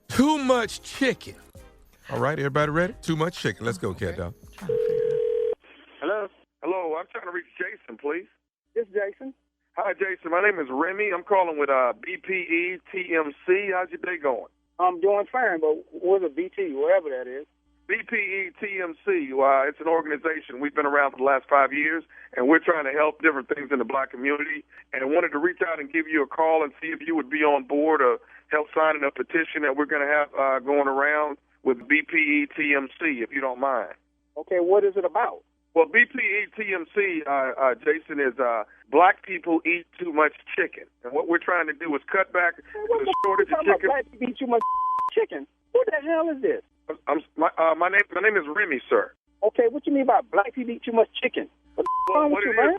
Too much chicken. All right, everybody ready? Too much chicken. Let's go, cat dog. Hello? Hello, I'm trying to reach Jason, please. This Jason. Hi, Jason. My name is Remy. I'm calling with BPE TMC. How's your day going? I'm doing fine, but what's a BT, wherever that is? BPE TMC, it's an organization. We've been around for the last 5 years, and we're trying to help different things in the black community. And I wanted to reach out and give you a call and see if you would be on board or help signing a petition that we're going to have going around with BPE TMC, if you don't mind. Okay, what is it about? Well, BPE TMC, Jason, is black people eat too much chicken. And what we're trying to do is cut back the shortage of chicken. Black people eat too much chicken. What the hell is this? My name is Remy, sir. Okay, what you mean by black people eat too much chicken? What's wrong with you, man?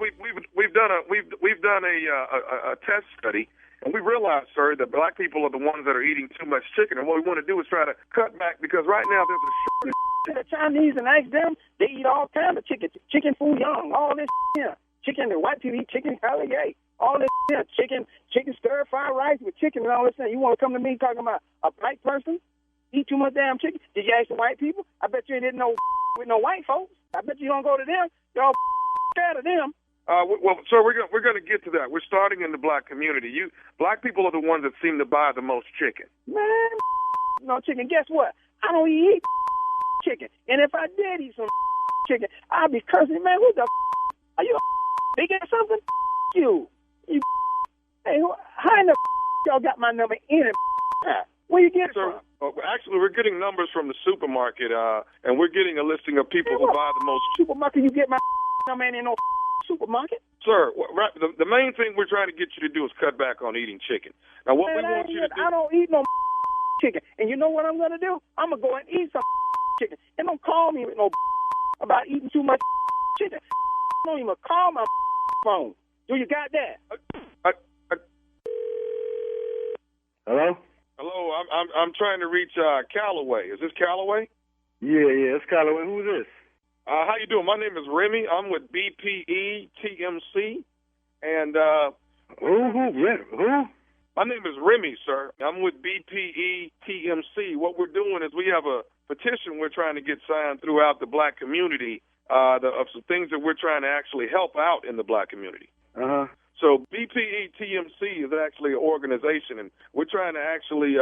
We've done a test study, and we realized, sir, that black people are the ones that are eating too much chicken. And what we want to do is try to cut back because right now there's a shortage. The Chinese and ask them, they eat all kinds of chicken. Chicken food young, all this here. Chicken, the white people eat chicken alligator. All this here. Chicken stir-fried rice with chicken and all this thing. You want to come to me talking about a black person eat too much damn chicken? Did you ask the white people? I bet you didn't know with no white folks. I bet you don't go to them. You're all scared of them. Well, sir, we're going to get to that. We're starting in the black community. Black people are the ones that seem to buy the most chicken. Man, no chicken. Guess what? I don't eat chicken. And if I did eat some chicken, I'd be cursing, man. What the are you big at something? You. Hey, how in the y'all got my number in it? Where you get it from? Actually, we're getting numbers from the supermarket, and we're getting a listing of people who buy the most. Supermarket, you get my number in no supermarket? Sir, the main thing we're trying to get you to do is cut back on eating chicken. Now, what we want you to do... I don't eat no chicken. And you know what I'm going to do? I'm going to go and eat some chicken. And don't call me with no about eating too much chicken. Don't even call my phone. Do you got that? Hello? Hello, I'm trying to reach Callaway. Is this Callaway? Yeah, it's Callaway. Who's this? How you doing? My name is Remy. I'm with BPE TMC. And Who? My name is Remy, sir. I'm with BPE TMC. What we're doing is we have a petition we're trying to get signed throughout the black community of some things that we're trying to actually help out in the black community. Uh-huh. So BPE TMC is actually an organization, and we're trying to actually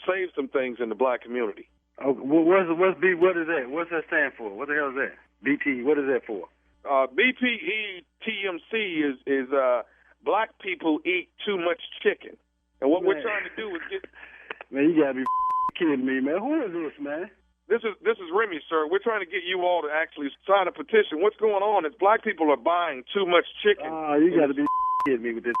save some things in the black community. Oh, what is that? What's that stand for? What the hell is that? BT, what is that for? BPE TMC is black people eat too much chicken. And what we're trying to do is get... Man, you got to be kidding me, man. Who is this, man? This is Remy, sir. We're trying to get you all to actually sign a petition. What's going on is black people are buying too much chicken. Oh, you got to be kidding me with this,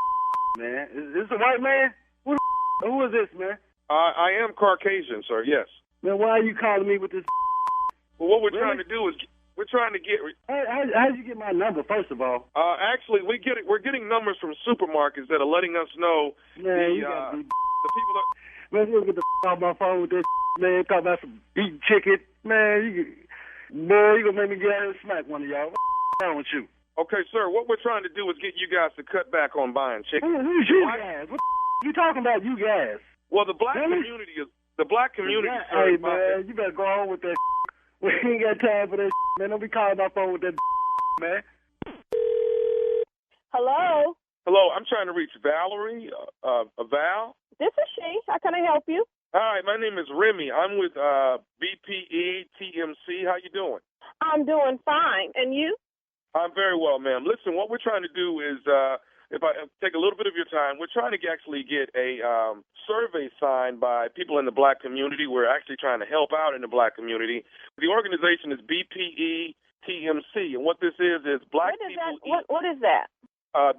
man. Is this a white man? Who is this, man? I am Caucasian, sir, yes. Man, why are you calling me with this? Well, what we're trying to do is... We're trying to get... How did you get my number, first of all? Actually, we're getting numbers from supermarkets that are letting us know man, the people that... Man, you get the off my phone with this, man. Talk about some eating chicken. Man, you going to make me get out and smack one of y'all. What's wrong with you? Okay, sir, what we're trying to do is get you guys to cut back on buying chicken. Who's you guys? What you talking about, you guys? Well, the black community is... The black community... Hey, man, you better go on with that. We ain't got time for that, man. Don't be calling my phone with that, man. Hello? Hello, I'm trying to reach Valerie, Val. This is she. How can I help you? Hi, my name is Remy. I'm with BPE TMC. How you doing? I'm doing fine. And you? I'm very well, ma'am. Listen, what we're trying to do is, if I take a little bit of your time, we're trying to actually get a survey signed by people in the black community. We're actually trying to help out in the black community. The organization is BPE TMC, and what this is black people eat. What is that?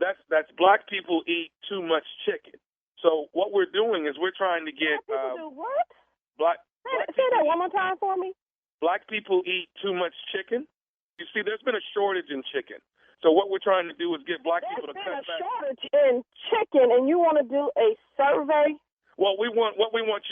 That's black people eat too much chicken. So what we're doing is we're trying to get Black people do what? Say that one more time for me. Black people eat too much chicken. You see, there's been a shortage in chicken. So what we're trying to do is get black people to cut back. There's been a shortage in chicken, and you want to do a survey? What we want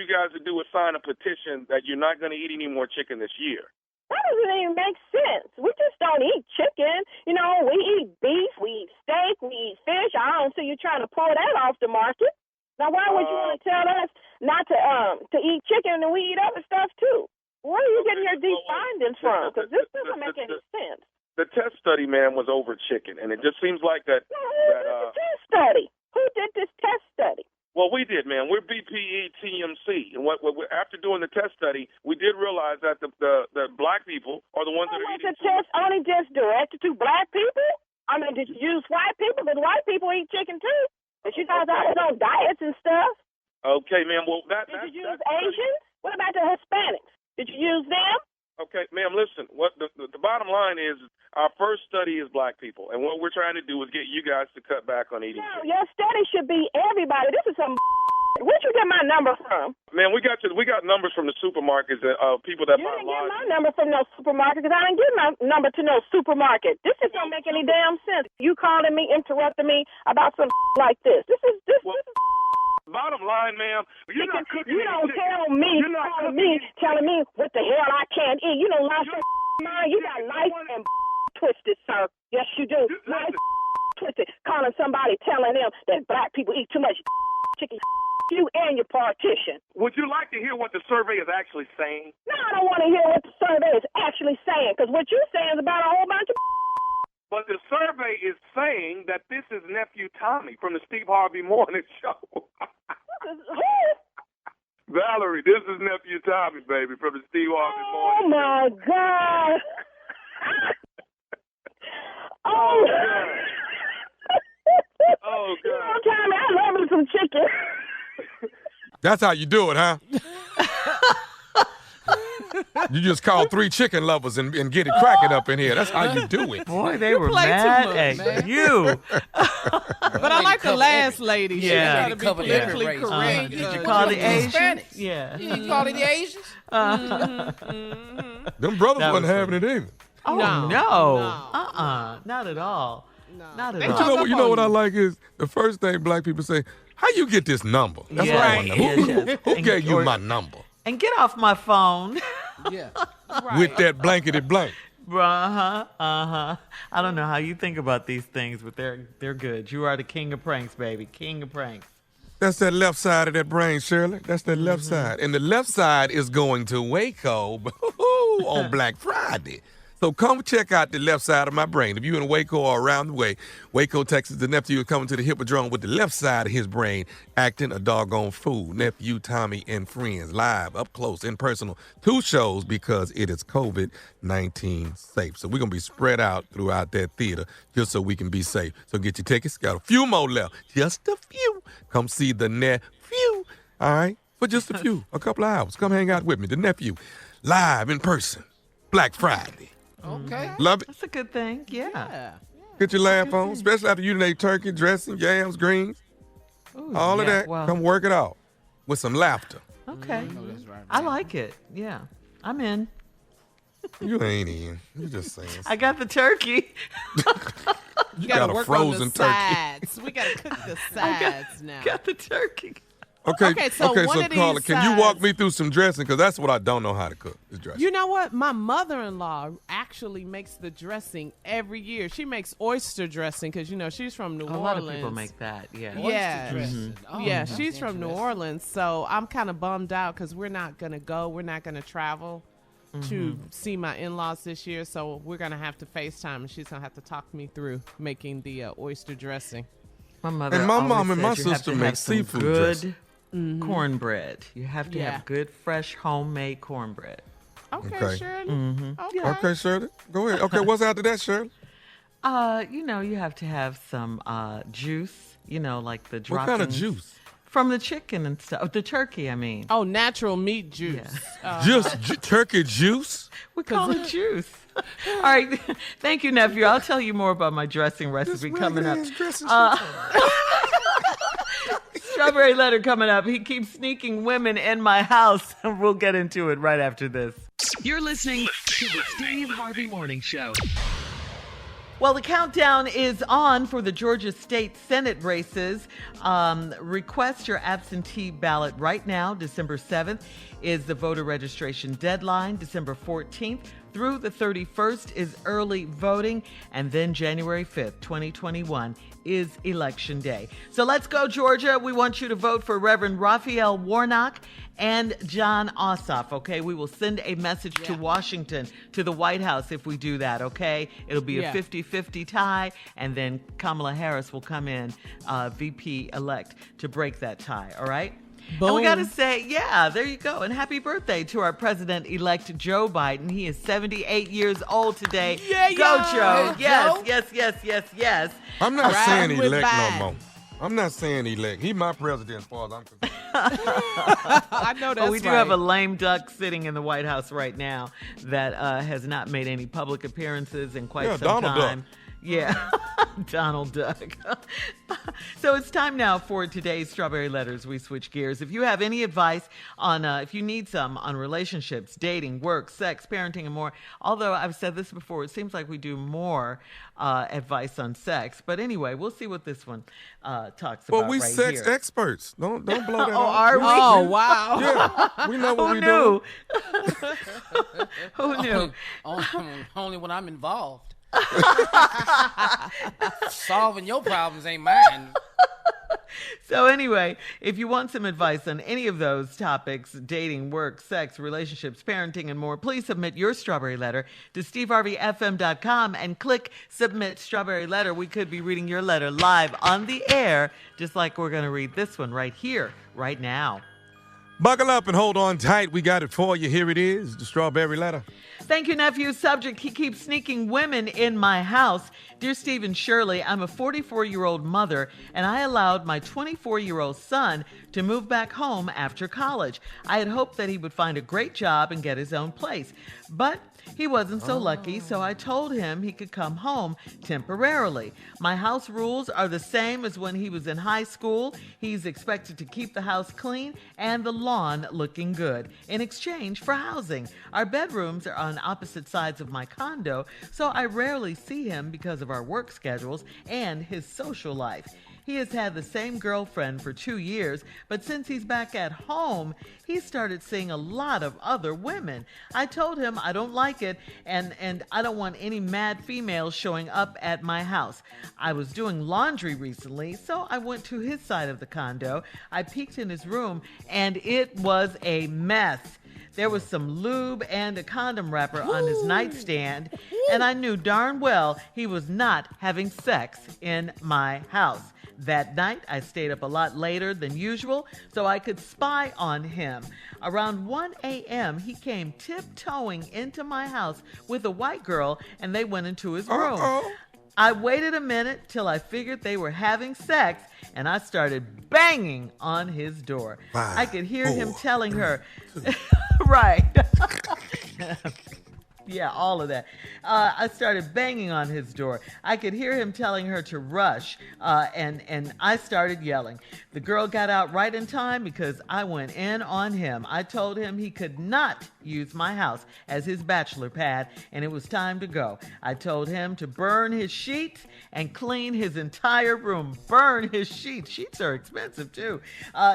you guys to do is sign a petition that you're not going to eat any more chicken this year. That doesn't even make sense. We just don't eat chicken. You know, we eat beef, we eat steak, we eat fish. I don't see you trying to pull that off the market. Now, why would you want to tell us not to eat chicken and we eat other stuff too? Where are you getting your deep findings from? Because this doesn't make any sense. The test study, man, was over chicken, and it just seems like that. No, who did the test study? Who did this test study? Well, we did, man. We're BPE TMC, and after doing the test study, we did realize that the black people are the ones that are eating. Was the test only just directed to black people? I mean, did you use white people? Because white people eat chicken too. But you guys are always on diets and stuff. Okay, man. Well, did you use Asians? What about the Hispanics? Did you use them? Okay, ma'am, listen, what the bottom line is our first study is black people, and what we're trying to do is get you guys to cut back on eating chicken. Your study should be everybody. This is some where'd you get my number from? Man, we got numbers from the supermarkets of people that buy You didn't get my number from no supermarket because I didn't give my number to no supermarket. This just don't make any damn sense. You calling me, interrupting me about some like this. This is Bottom line, ma'am, you're not cooking. You don't tell me, telling me what the hell I can't eat. You don't lost your mind. You got life and twisted, sir. Yes, you do. Life twisted. Calling somebody, telling them that black people eat too much chicken. You and your partition. Would you like to hear what the survey is actually saying? No, I don't want to hear what the survey is actually saying, because what you're saying is about a whole bunch of. But the survey is saying that this is Nephew Tommy from the Steve Harvey Morning Show. Valerie, this is Nephew Tommy, baby, from the Steve Harvey Morning Show. Oh, my God. Oh, God. Oh, God. You know, Tommy, I love me some chicken. That's how you do it, huh? You just call 3 chicken lovers and get it cracking up in here. That's how you do it. Boy, they were mad at you. But I like the last lady. Yeah. She trying to be politically correct. Did you call the Asians? Yeah. You call it the Asians? Them brothers wasn't having it either. Oh, no. Not at all. Not at all. But you know what I like is the first thing black people say, how you get this number? That's what I want to know. Who gave you my number? And get off my phone. Yeah. With that blankety blank. I don't know how you think about these things, but they're good. You are the king of pranks, baby. King of pranks. That's that left side of that brain, Shirley. That's that left side. And the left side is going to Waco on Black Friday. So come check out the left side of my brain. If you're in Waco or around the way, Waco, Texas, the nephew is coming to the Hippodrome with the left side of his brain, acting a doggone fool. Nephew, Tommy, and friends, live, up close, in personal. 2 shows because it is COVID-19 safe. So we're going to be spread out throughout that theater just so we can be safe. So get your tickets. Got a few more left. Just a few. Come see the nephew. All right? For just a few. A couple of hours. Come hang out with me. The nephew. Live in person. Black Friday. Okay. Love it. That's a good thing. Yeah. Get your laugh on, especially after you done ate turkey, dressing, yams, greens, all of that. Well, come work it out with some laughter. Okay. I like it. Yeah. I'm in. You ain't in. You just saying. I got the turkey. You got a frozen turkey. We got to cook the sides now. Got the turkey. Okay, so Carla, can you walk me through some dressing? Because that's what I don't know how to cook, is dressing. You know what? My mother-in-law actually makes the dressing every year. She makes oyster dressing because, she's from New Orleans. A lot of people make that, yeah. Yeah. Dressing. Oh, yeah, she's from New Orleans. So I'm kind of bummed out because we're not going to go. We're not going to travel to see my in-laws this year. So we're going to have to FaceTime, and she's going to have to talk me through making the oyster dressing. My mother and my mom and my said you sister have to make have some seafood good dressing. Cornbread. You have to have good, fresh, homemade cornbread. Okay, Shirley. Okay, Shirley. Go ahead. Okay, what's after that, Shirley? You have to have some juice, like the droppings. What kind of juice? From the chicken and stuff. The turkey, I mean. Oh, natural meat juice. Just turkey juice? We call it juice. All right. Thank you, nephew. I'll tell you more about my dressing recipe coming up. Strawberry letter coming up. He keeps sneaking women in my house. We'll get into it right after this. You're listening to the Steve Harvey Morning Show. Well, the countdown is on for the Georgia State Senate races. Request your absentee ballot right now. December 7th is the voter registration deadline. December 14th through the 31st is early voting. And then January 5th, 2021 is Election Day. So let's go, Georgia. We want you to vote for Reverend Raphael Warnock and John Ossoff, okay? We will send a message to Washington, to the White House if we do that, okay? It'll be a 50-50 tie, and then Kamala Harris will come in, VP-elect, to break that tie, all right? Boom. And we got to say, there you go. And happy birthday to our president-elect, Joe Biden. He is 78 years old today. Go, Joe. Yes. I'm not saying elect no more. I'm not saying elect. He's my president as far as I'm concerned. I know that's we do have a lame duck sitting in the White House right now that has not made any public appearances in quite some Donald time. Duck. Yeah, Donald Duck. So it's time now for today's Strawberry Letters. We switch gears. If you have any advice on, if you need some on relationships, dating, work, sex, parenting, and more, although I've said this before, it seems like we do more advice on sex. But anyway, we'll see what this one talks about. Well, we right sex here. experts. Don't blow that Oh, off. are we? Oh, wow. Yeah, we know what we Who do. knew? Who knew? Only when I'm involved. Solving your problems ain't mine. So anyway, if you want some advice on any of those topics, dating, work, sex, relationships, parenting, and more, please submit your Strawberry Letter to steveharveyfm.com and click Submit Strawberry Letter. We could be reading your letter live on the air, just like we're going to read this one right here, right now. Buckle up and hold on tight. We got it for you. Here it is, the Strawberry Letter. Thank you, nephew. Subject, he keeps sneaking women in my house. Dear Steve and Shirley, I'm a 44-year-old mother, and I allowed my 24-year-old son to move back home after college. I had hoped that he would find a great job and get his own place, but he wasn't so lucky, so I told him he could come home temporarily. My house rules are the same as when he was in high school. He's expected to keep the house clean and the lawn looking good in exchange for housing. Our bedrooms are on opposite sides of my condo, so I rarely see him because of our work schedules and his social life. He has had the same girlfriend for 2 years, but since he's back at home, he started seeing a lot of other women. I told him I don't like it, and I don't want any mad females showing up at my house. I was doing laundry recently, so I went to his side of the condo. I peeked in his room, and it was a mess. There was some lube and a condom wrapper on his nightstand, and I knew darn well he was not having sex in my house. That night, I stayed up a lot later than usual so I could spy on him. Around 1 a.m., he came tiptoeing into my house with a white girl, and they went into his room. I waited a minute till I figured they were having sex, and I started banging on his door. 5, I could hear 4, him telling her, 2. right. Yeah, all of that. I started banging on his door. I could hear him telling her to rush, and I started yelling. The girl got out right in time because I went in on him. I told him he could not use my house as his bachelor pad, and it was time to go. I told him to burn his sheets and clean his entire room. Burn his sheets. Sheets are expensive, too.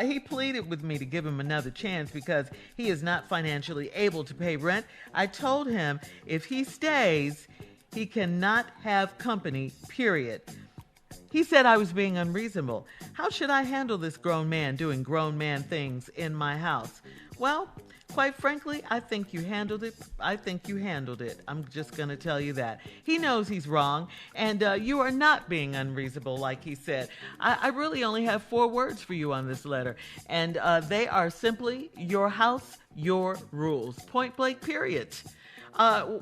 He pleaded with me to give him another chance because he is not financially able to pay rent. I told him if he stays, he cannot have company, period. He said I was being unreasonable. How should I handle this grown man doing grown man things in my house? Well, quite frankly, I think you handled it. I'm just going to tell you that. He knows he's wrong, and you are not being unreasonable, like he said. I really only have 4 words for you on this letter, and they are simply your house, your rules. Point blank, period.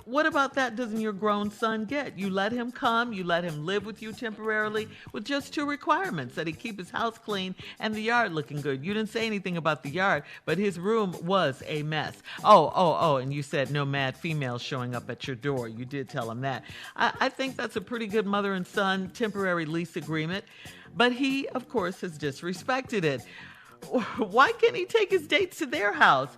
What about that doesn't your grown son get? You let him come, you let him live with you temporarily with just 2 requirements, that he keep his house clean and the yard looking good. You didn't say anything about the yard, but his room was a mess. Oh, and you said no mad females showing up at your door. You did tell him that. I think that's a pretty good mother and son temporary lease agreement, but he, of course, has disrespected it. Why can't he take his dates to their house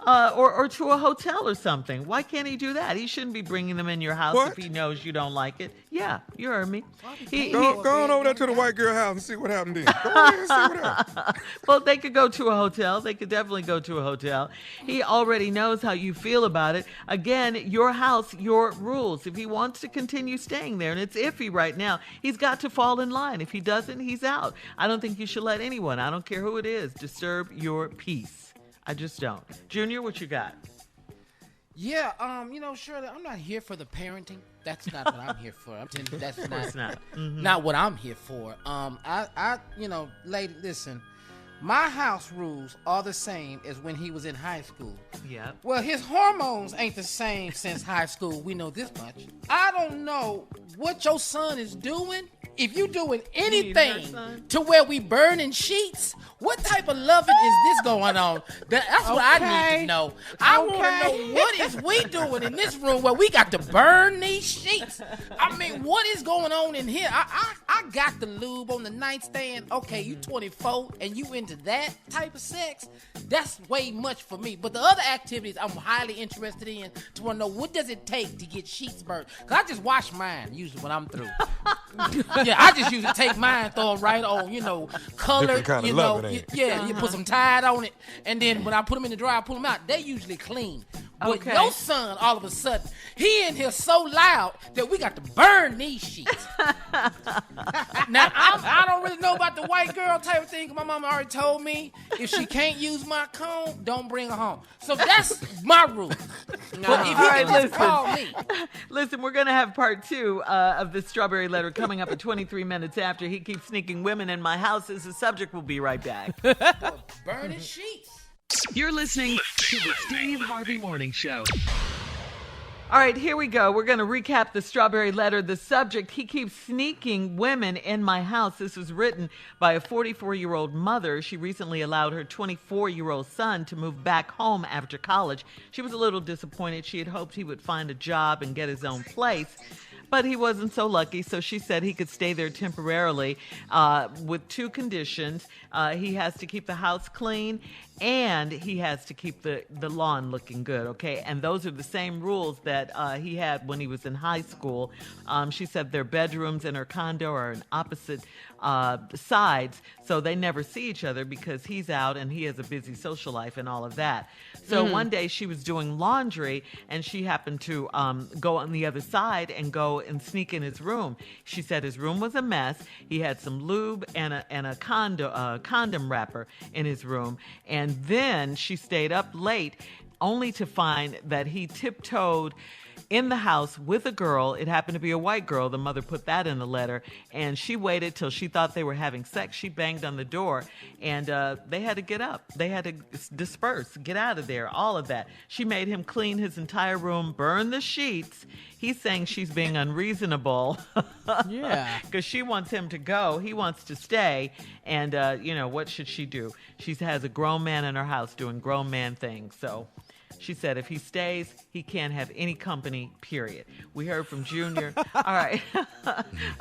or to a hotel or something? Why can't he do that? He shouldn't be bringing them in your house if he knows you don't like it. Yeah, you heard me. Go on over there to the white girl house and see what happened then. Go ahead and see what happened. Well, they could go to a hotel. They could definitely go to a hotel. He already knows how you feel about it. Again, your house, your rules. If he wants to continue staying there, and it's iffy right now, he's got to fall in line. If he doesn't, he's out. I don't think you should let anyone, I don't care who it is, disturb your peace. I just don't. Junior, what you got? Yeah, Shirley, I'm not here for the parenting. That's not what I'm here for. That's not what I'm here for. Lady, listen, my house rules are the same as when he was in high school. Yeah. Well, his hormones ain't the same since high school. We know this much. I don't know what your son is doing. If you doing anything to where we burning sheets, what type of loving is this going on? That's what I need to know. I want to know what is we doing in this room where we got to burn these sheets. I mean, what is going on in here? I got the lube on the nightstand. Okay, you 24 and you into that type of sex? That's way much for me. But the other activities I'm highly interested in to want to know what does it take to get sheets burnt? Because I just wash mine usually when I'm through. Yeah, I just usually take mine, throw them right on, colored, you put some Tide on it, and then when I put them in the dryer, I pull them out. They usually clean. But your son, all of a sudden, he in here so loud that we got to burn these sheets. Now, I don't really know about the white girl type of thing. My mama already told me if she can't use my comb, don't bring her home. So that's my rule. But if he can just call me. Listen, we're going to have part 2 of this strawberry letter coming up at 23 minutes after. He keeps sneaking women in my house as the subject. We'll be right back. Burning sheets. You're listening to the Steve Harvey Morning Show. All right, here we go. We're going to recap the strawberry letter. The subject, he keeps sneaking women in my house. This was written by a 44-year-old mother. She recently allowed her 24-year-old son to move back home after college. She was a little disappointed. She had hoped he would find a job and get his own place. But he wasn't so lucky, so she said he could stay there temporarily with 2 conditions. He has to keep the house clean and he has to keep the lawn looking good, okay? And those are the same rules that he had when he was in high school. She said their bedrooms in her condo are on opposite sides, so they never see each other because he's out and he has a busy social life and all of that. So one day she was doing laundry and she happened to go on the other side and go and sneak in his room. She said his room was a mess. He had some lube and a condom wrapper in his room. And then she stayed up late only to find that he tiptoed in the house with a girl. It happened to be a white girl. The mother put that in the letter. And she waited till she thought they were having sex. She banged on the door and they had to get up. They had to disperse, get out of there, all of that. She made him clean his entire room, burn the sheets. He's saying she's being unreasonable. Yeah. Because she wants him to go. He wants to stay. And, what should she do? She has a grown man in her house doing grown man things. So she said if he stays, he can't have any company, period. We heard from Junior. All right.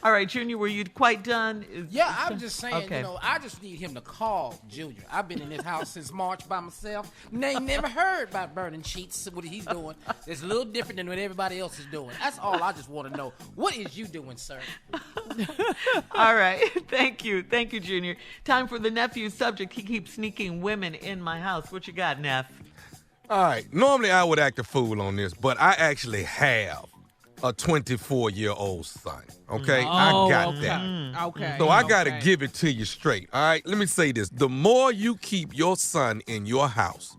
All right, Junior, were you quite done? Yeah, I'm just saying, I just need him to call Junior. I've been in this house since March by myself. And they never heard about burning sheets, what he's doing. It's a little different than what everybody else is doing. That's all I just want to know. What is you doing, sir? All right. Thank you. Thank you, Junior. Time for the nephew's subject. He keeps sneaking women in my house. What you got, Neff? All right. Normally, I would act a fool on this, but I actually have a 24-year-old son. Okay? I got that. Okay. So I got to give it to you straight. All right? Let me say this. The more you keep your son in your house,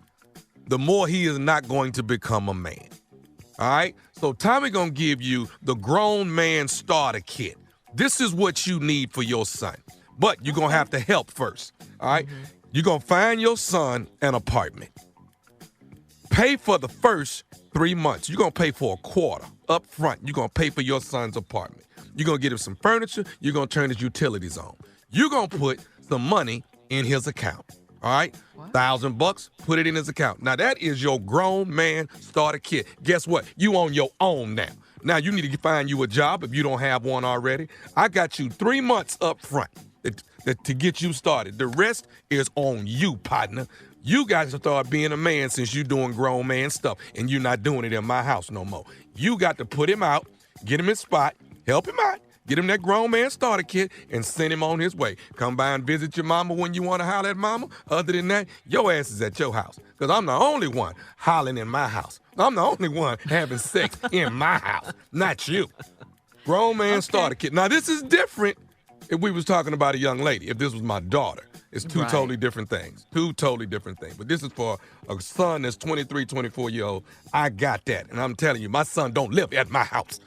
the more he is not going to become a man. All right? So Tommy going to give you the grown man starter kit. This is what you need for your son. But you're going to have to help first. All right? You're going to find your son an apartment. pay for the first 3 months. You're going to pay for a quarter up front. You're going to pay for your son's apartment. You're going to get him some furniture. You're going to turn his utilities on. You're going to put some money in his account. All right? $1,000, put it in his account. Now, that is your grown man starter kit. Guess what? You on your own now. Now, you need to find you a job if you don't have one already. I got you 3 months up front to get you started. The rest is on you, partner. You got to start being a man since you're doing grown man stuff, and you're not doing it in my house no more. You got to put him out, get him his spot, help him out, get him that grown man starter kit, and send him on his way. Come by and visit your mama when you want to holler at mama. Other than that, your ass is at your house, because I'm the only one hollering in my house. I'm the only one having sex in my house, not you. Grown man starter kit. Now, this is different if we was talking about a young lady, if this was my daughter. It's two totally different things. Two totally different things. But this is for a son that's 23, 24-year-old. I got that. And I'm telling you, my son don't live at my house.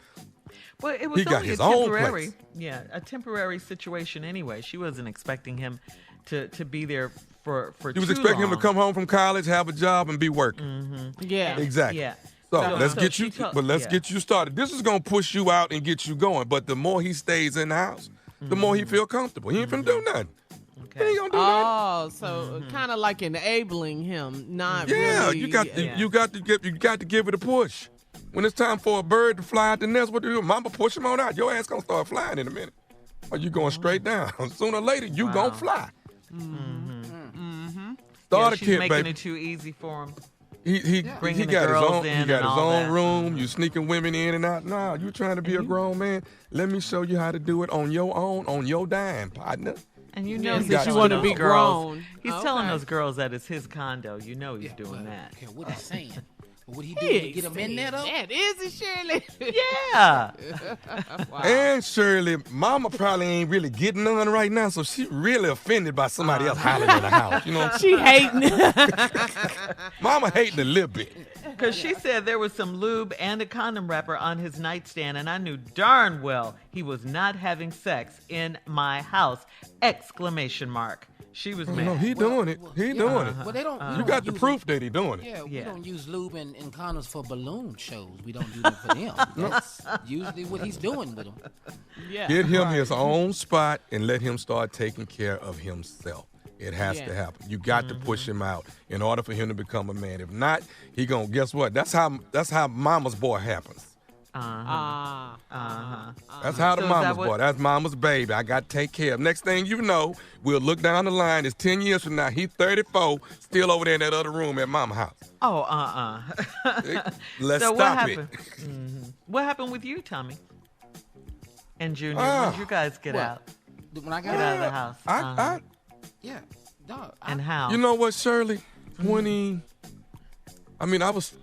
Well, it was He got only his a own temporary, place. a temporary situation anyway. She wasn't expecting him to be there for He was expecting him to come home from college, have a job, and be working. Mm-hmm. Yeah. Exactly. Yeah. So let's get you get you started. This is gonna push you out and get you going. But the more he stays in the house, the more he feel comfortable. He ain't finna do nothing. He ain't gonna do nothing. Oh, so kind of like enabling him, not Yeah, really. you got to give it a push. When it's time for a bird to fly out the nest, what do you do? Mama push him on out. Your ass gonna start flying in a minute. Or you going straight down. Sooner or later, you gonna fly. Start a she's kid, making baby. it too easy for him. He Bringing the got his girls own. in He got and his all own that. room. You sneaking women in and out. Nah, you trying to be a grown man. Let me show you how to do it on your own, on your dime, partner. And you know Yeah, he's that you telling wanna those be girls- grown. He's Okay. telling those girls that it's his condo. You know he's doing that. Okay, what he's saying. But what he do to get him in there, though? That is it, Shirley. Yeah. Wow. And Shirley, mama probably ain't really getting none right now, so she really offended by somebody else hollering in the house. You know, She hating. mama hating a little bit. Because she said there was some lube and a condom wrapper on his nightstand, and I knew darn well he was not having sex in my house! Exclamation mark. She was mad. No, he doing it. He doing it. Well, they don't. we You don't got the use proof that he doing it. Yeah, we Yeah. don't use lube and condoms for balloon shows. We don't do that for them. That's usually what he's doing with them. Yeah. Get him his own spot and let him start taking care of himself. It has to happen. You got to push him out in order for him to become a man. If not, he gonna guess what? That's how mama's boy happens. That's how the So is mama's that what- boy. That's mama's baby. I got to take care of. Next thing you know, we'll look down the line. It's 10 years from now. He's 34, still over there in that other room at mama's house. Oh, Let's so what stop happened? it. What happened with you, Tommy? And Junior, Ah. when did you guys get What? out? When I got Get out of the house. yeah, dog. And how? You know what, Shirley?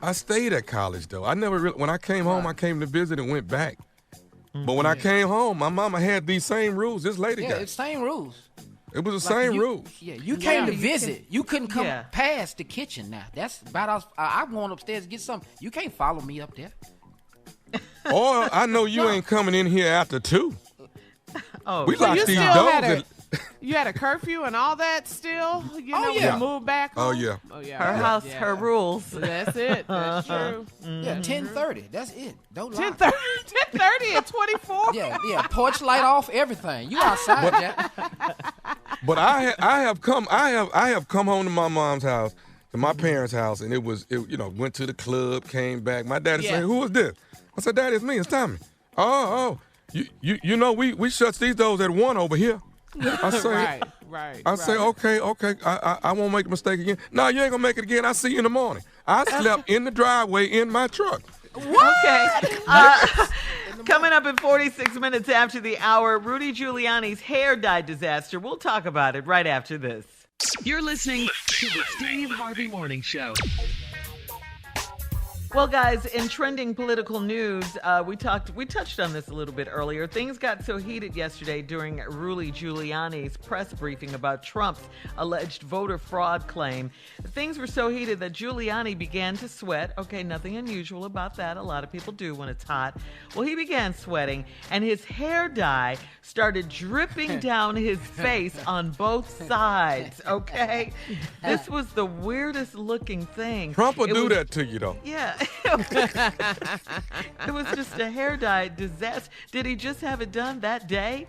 I stayed at college though. I never really, when I came home, I came to visit and went back. But when I came home, my mama had these same rules this lady Yeah, got. it's same rules. It was the Like, same you- rules. Yeah, you came to visit. You couldn't come Yeah. past the kitchen now. That's about us. I'm going upstairs to get something. You can't follow me up there. Or I know you ain't coming in here after 2. Oh, We So locked you these still doors. had you had a curfew and all that still? You know, yeah. you moved back Oh, home? yeah. Oh, yeah. her house, her rules. That's it. That's true. Yeah, 10:30. That's it. Don't lie. 10:30 and 24? Yeah. Porch light off, everything. You outside, Jack. But I have come home to my mom's house, to my parents' house, and went to the club, came back. My daddy said, "Who is this?" I said, "Daddy, it's me. It's Tommy." Oh, you know we shuts these doors at 1 over here. I say, Right. I say, okay. I won't make a mistake again. No, you ain't gonna make it again. I see you in the morning. I slept in the driveway in my truck. Okay. Coming up in 46 minutes after the hour, Rudy Giuliani's hair dye disaster. We'll talk about it right after this. You're listening to the Steve Harvey Morning Show. Well, guys, in trending political news, we touched on this a little bit earlier. Things got so heated yesterday during Rudy Giuliani's press briefing about Trump's alleged voter fraud claim. Things were so heated that Giuliani began to sweat. Okay, nothing unusual about that. A lot of people do when it's hot. Well, he began sweating, and his hair dye started dripping down his face on both sides, okay? This was the weirdest looking thing. Trump will do that to you, though. Yeah. It was just a hair dye disaster. Did he just have it done that day?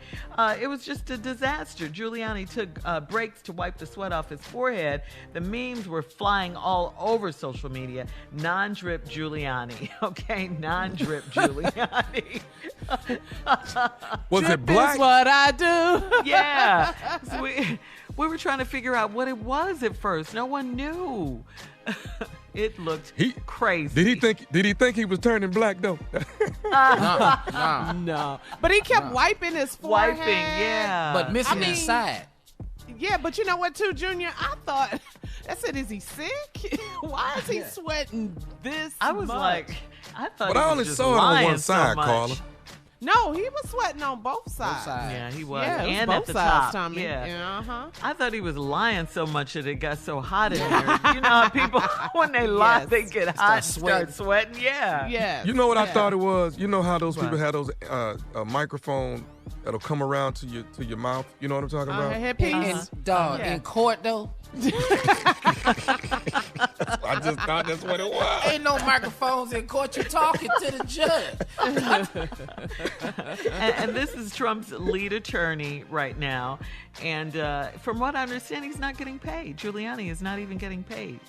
It was just a disaster. Giuliani took breaks to wipe the sweat off his forehead. The memes were flying all over social media. Non-drip Giuliani. Okay, non-drip Giuliani. Was Drip it black? is what I do. Yeah. So we were trying to figure out what it was at first. No one knew. It looked crazy. Did he think he was turning black though? No. But he kept wiping his forehead. Wiping, yeah. But missing his side. Yeah, but you know what, too, Junior? I thought, I said, is he sick? Why is he sweating this I was much? like, I thought But he I was only just saw it on lying one side, so much. Carla. No, he was sweating on both sides. Yeah, he was. Yeah, it was and both at the sides, top. Tommy. Yeah. Uh-huh. I thought he was lying so much that it got so hot in there. You know how people, when they lie, they get hot and start sweating? Yeah. Yeah. You know what I thought it was? You know how those people have those microphone that'll come around to your mouth? You know what I'm talking about? Headpiece. In court, though. I just thought that's what it was. Ain't no microphones in court. You're talking to the judge. And this is Trump's lead attorney right now. And from what I understand, he's not getting paid. Giuliani is not even getting paid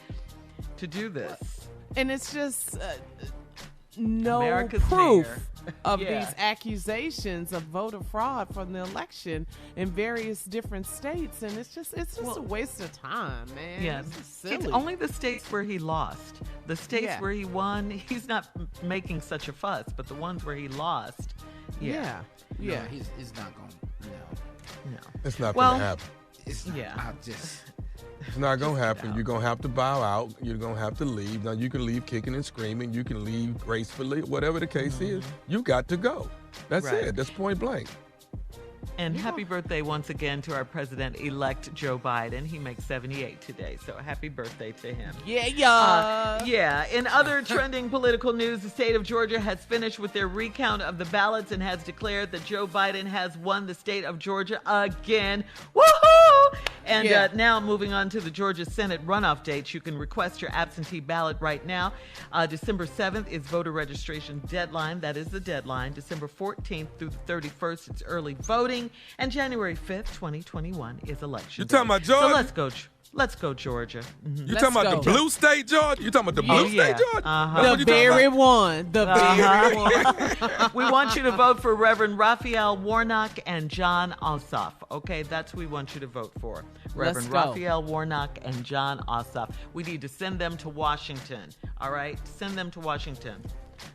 to do this. And it's just no America's proof mayor. of Yeah. these accusations of voter fraud from the election in various different states. And it's just a waste of time, man. Yeah, It's just silly. it's only the states where he lost. The states Yeah. where he won, he's not making such a fuss. But the ones where he lost, Yeah. No, he's not going to. no. It's not Well, going to happen. It's Yeah. I just. It's not going to happen. You're going to have to bow out. You're going to have to leave. Now, you can leave kicking and screaming. You can leave gracefully, whatever the case is. You got to go. That's Right. it. That's point blank. And happy birthday once again to our president-elect Joe Biden. He makes 78 today, so happy birthday to him. Yeah. Yeah. In other trending political news, the state of Georgia has finished with their recount of the ballots and has declared that Joe Biden has won the state of Georgia again. Woohoo! And now moving on to the Georgia Senate runoff dates, you can request your absentee ballot right now. December 7th is voter registration deadline. That is the deadline. December 14th through the 31st, it's early voting. And January 5th, 2021 is election You talking day. about Georgia? So let's go, Georgia. Mhm. You talking about the blue state, Georgia? You talking about the blue state, Georgia? Uh-huh. That's what The you talking very about? one. The very one. We want you to vote for Reverend Raphael Warnock and John Ossoff. Okay, that's who we want you to vote for. Reverend go. Raphael Warnock and John Ossoff. We need to send them to Washington. All right? Send them to Washington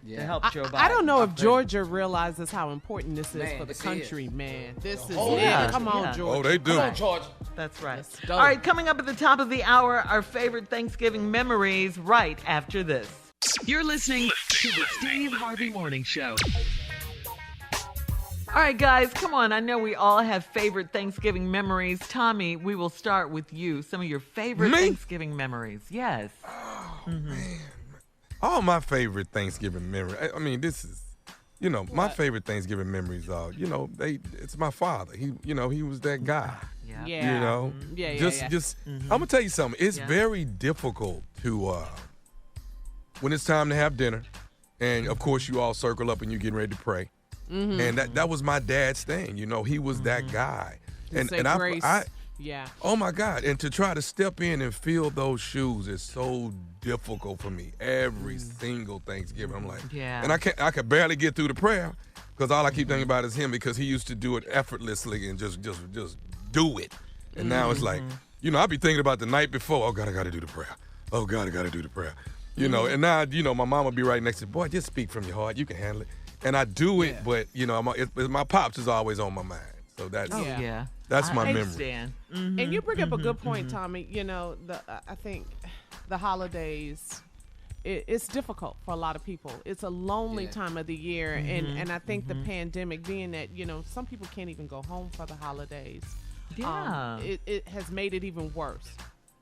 to help Joe Biden. I don't know if Georgia realizes how important this is Man, for the this country, man. This is whole it. country. Come on, Yeah. Georgia. Oh, they do. Come on, Georgia. That's right. Let's go. All right, coming up at the top of the hour, our favorite Thanksgiving memories right after this. You're listening to the Steve Harvey Morning Show. All right, guys, come on. I know we all have favorite Thanksgiving memories. Tommy, we will start with you. Some of your favorite Me? Thanksgiving memories. Yes. All my favorite Thanksgiving memories. I mean, this is, my favorite Thanksgiving memories are, it's my father. He was that guy. Yeah. Yeah. Yeah, Just, I'm gonna tell you something. It's very difficult to, when it's time to have dinner, and of course you all circle up and you're getting ready to pray. And that was my dad's thing. He was that guy. And say grace. Yeah. Oh my God. And to try to step in and fill those shoes is so difficult for me every single Thanksgiving. I'm like, and I could barely get through the prayer because all I keep thinking about is him, because he used to do it effortlessly and just do it. And now it's like, I'll be thinking about the night before, oh God, I got to do the prayer. Oh God, I got to do the prayer. And now, my mom will be right next to me, boy, just speak from your heart. You can handle it. And I do it, but, my pops is always on my mind. So that's that's my memory. Understand. And you bring up a good point, Tommy. I think the holidays it's difficult for a lot of people. It's a lonely time of the year, and I think the pandemic, being that some people can't even go home for the holidays, it has made it even worse.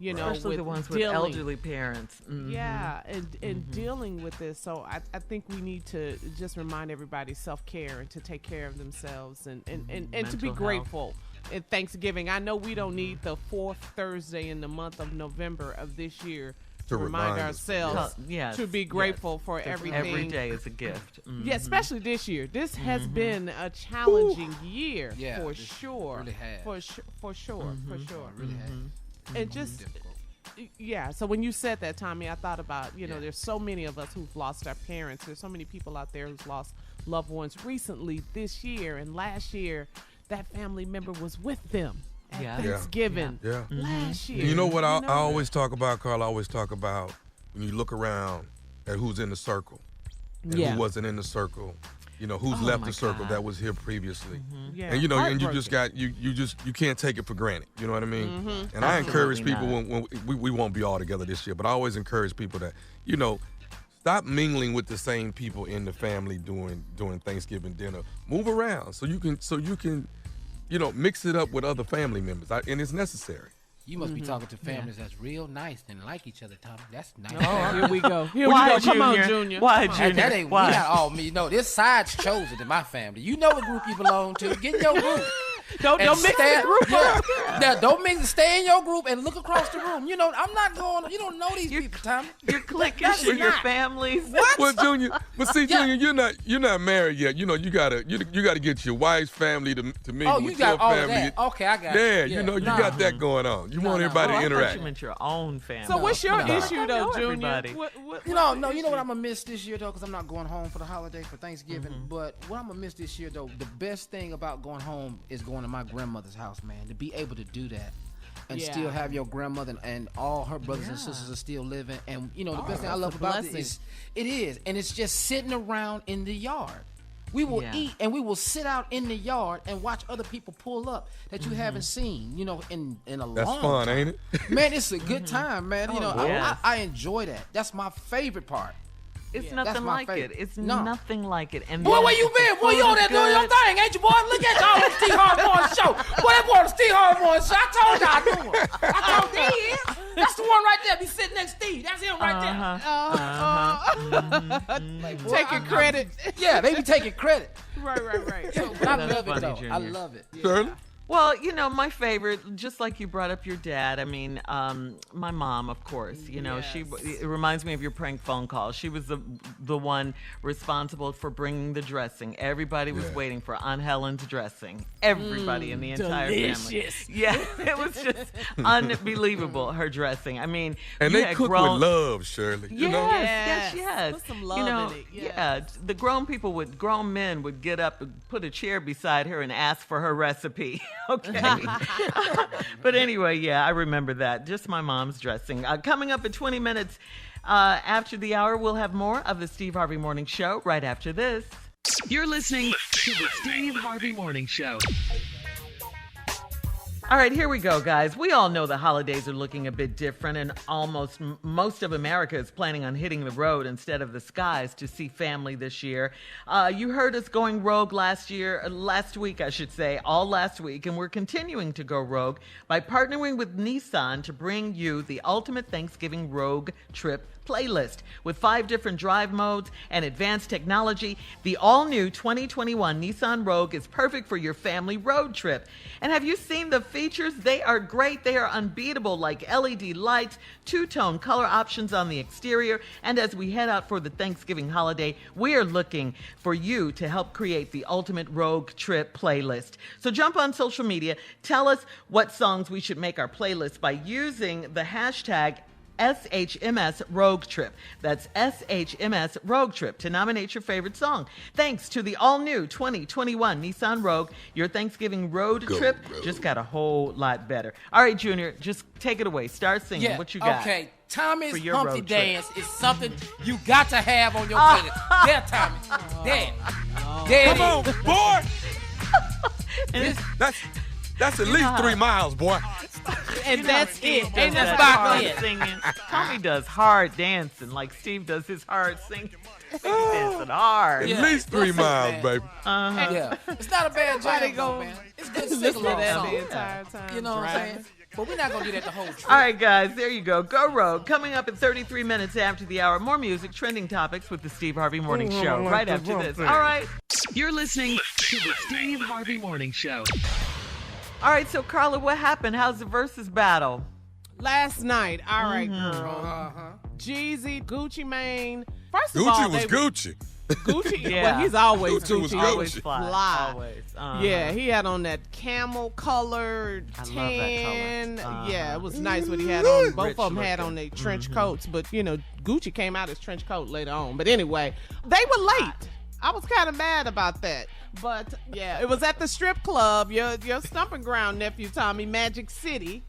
Especially with the ones with elderly parents. Yeah, and dealing with this. So I think we need to just remind everybody self-care and to take care of themselves and to be grateful at Thanksgiving. I know we don't need the fourth Thursday in the month of November of this year to remind ourselves to be grateful for everything. Every day is a gift. Yeah, especially this year. This has been a challenging year for sure. Really has. For sure. It really has. And just so when you said that, Tommy, I thought about there's so many of us who've lost our parents. There's so many people out there who's lost loved ones recently this year, and last year that family member was with them at Thanksgiving last year. You know what I always talk about, Carl? I always talk about when you look around at who's in the circle and who wasn't in the circle. Who's left the circle that was here previously. And and you just got you can't take it for granted. You know what I mean? And I encourage people when we won't be all together this year, but I always encourage people that stop mingling with the same people in the family during Thanksgiving dinner. Move around so you can mix it up with other family members, and it's necessary. You must be talking to families that's real nice and like each other, Tommy. That's nice. Oh, here we go. Come on, Junior. Why, Junior? That ain't Why? We not all me. No, this side's chosen in my family. You know what group you belong to. Get in your group. Don't mix the group up. Yeah, don't mix it. Stay in your group and look across the room. I'm not going. You don't know these people, Tommy. You're clicking with your families. What? Well, Junior, Junior, you're not married yet. You gotta get your wife's family to mingle with your family. All of that. Okay, I got it. Yeah, you got that going on. You want everybody to I interact. thought you meant your own family. So what's your issue though, Junior? You know what I'm gonna miss this year though, because I'm not going home for the holiday for Thanksgiving. But what I'm gonna miss this year though, the best thing about going home is going to my grandmother's house, man. To be able to do that and still have your grandmother and all her brothers and sisters are still living. And the best thing I love about it is and it's just sitting around in the yard. We will eat and we will sit out in the yard and watch other people pull up that you haven't seen, in a long time. That's fun, ain't it? Man, it's a good time, man. I enjoy that. That's my favorite part. It's nothing like it. It's nothing like it. And boy, where you been? Boy, you on there doing your thing, ain't you, boy? Look at y'all on the Steve Harvey Morning Show. Boy, that boy on the Steve Harvey Morning Show. I told y'all I knew him. I told there he is. That's the one right there. Be sitting next to Steve. That's him right there. Taking credit. Yeah, they be taking credit. Right. But I love it, though. I love it. Shirley? Well, my favorite, just like you brought up your dad, I mean, my mom, of course, it reminds me of your prank phone call. She was the one responsible for bringing the dressing. Everybody was waiting for Aunt Helen's dressing. Everybody in the entire family. Yeah, it was just unbelievable, her dressing. I mean, and they cook with love, Shirley. Yes. Put some love in it. Yeah, the grown men would get up and put a chair beside her and ask for her recipe. Okay. But anyway, I remember that. Just my mom's dressing. Coming up in 20 minutes after the hour, we'll have more of the Steve Harvey Morning Show right after this. You're listening to the Steve Harvey Morning Show. All right, here we go, guys. We all know the holidays are looking a bit different, and most of America is planning on hitting the road instead of the skies to see family this year. You heard us going rogue last week, all last week, and we're continuing to go rogue by partnering with Nissan to bring you the ultimate Thanksgiving rogue trip playlist. With 5 different drive modes and advanced technology, the all-new 2021 Nissan Rogue is perfect for your family road trip. And have you seen the features? They are great. They are unbeatable, like LED lights, 2-tone color options on the exterior. And as we head out for the Thanksgiving holiday, we are looking for you to help create the ultimate rogue trip playlist. So jump on social media, tell us what songs we should make our playlist by using the hashtag SHMS Rogue Trip. That's SHMS Rogue Trip to nominate your favorite song. Thanks to the all-new 2021 Nissan Rogue, your Thanksgiving road trip just got a whole lot better. All right, Junior, just take it away. Start singing. What you got? Okay. Tommy's Humpty Dance is something you got to have on your playlist. There, Tommy. There. Come on, boy. That's at least 3 miles, boy. And that's it. Ain't Does that's that about hard it. singing. Tommy does hard dancing like Steve does his hard singing. He's dancing hard. At least 3 miles, baby. Yeah, it's not a bad Everybody jam, though, go man. It's good to sing listen to along that song. the entire time. You know what I'm driving. saying? But we're not gonna do that the whole trip. All right, guys, there you go. Go Rogue. Coming up at 33 minutes after the hour. More music, trending topics with the Steve Harvey Morning Show. Right after this. All right. You're listening to the Steve Harvey Morning Show. All right, so Carla, what happened? How's the versus battle? Last night, all right, girl. Jeezy, Gucci Mane. First of all, Gucci was Gucci. Gucci, Yeah. well, he's always Gucci was Gucci. Gucci. Always fly. Always. Yeah, he had on that camel colored I love that tan. color. Yeah, it was nice what he had on. Both Rich of them had looking. on their trench coats, but Gucci came out as trench coat later on. But anyway, they were late. I was kind of mad about that. But yeah, it was at the strip club, your stomping ground, nephew Tommy, Magic City.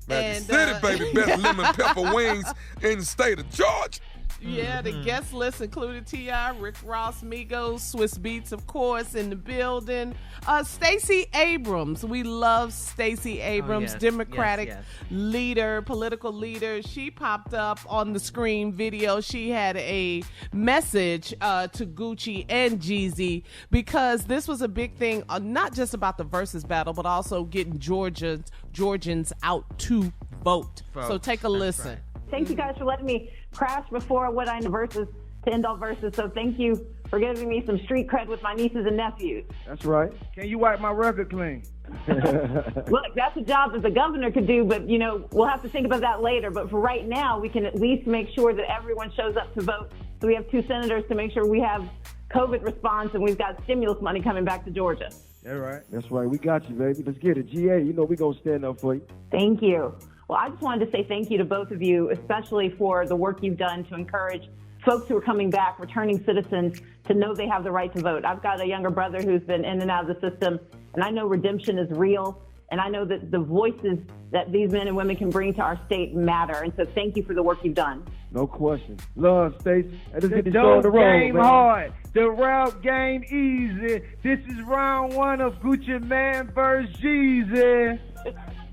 Magic City, baby, best lemon pepper wings in the state of Georgia. Yeah, the guest list included T.I., Rick Ross, Migos, Swiss Beats, of course, in the building. Stacey Abrams. We love Stacey Abrams, yes, Democratic yes. leader, political leader. She popped up on the screen video. She had a message to Gucci and Jeezy because this was a big thing, not just about the versus battle, but also getting Georgians out to vote. So take a listen. right. Thank you guys for letting me crash before what I know versus to end all verses. So thank you for giving me some street cred with my nieces and nephews. That's right. Can you wipe my record clean? Look, that's a job that the governor could do, but we'll have to think about that later. But for right now, we can at least make sure that everyone shows up to vote. So we have 2 senators to make sure we have COVID response, and we've got stimulus money coming back to Georgia. That's right. That's right. We got you, baby. Let's get it. GA, we gonna stand up for you. Thank you. Well, I just wanted to say thank you to both of you, especially for the work you've done to encourage folks who are coming back, returning citizens, to know they have the right to vote. I've got a younger brother who's been in and out of the system, and I know redemption is real, and I know that the voices that these men and women can bring to our state matter. And so thank you for the work you've done. No question. Love, Stacey. And let's The get this show on the dope road, game man. hard. The rap game easy. This is round 1 of Gucci Man vs. Jeezy.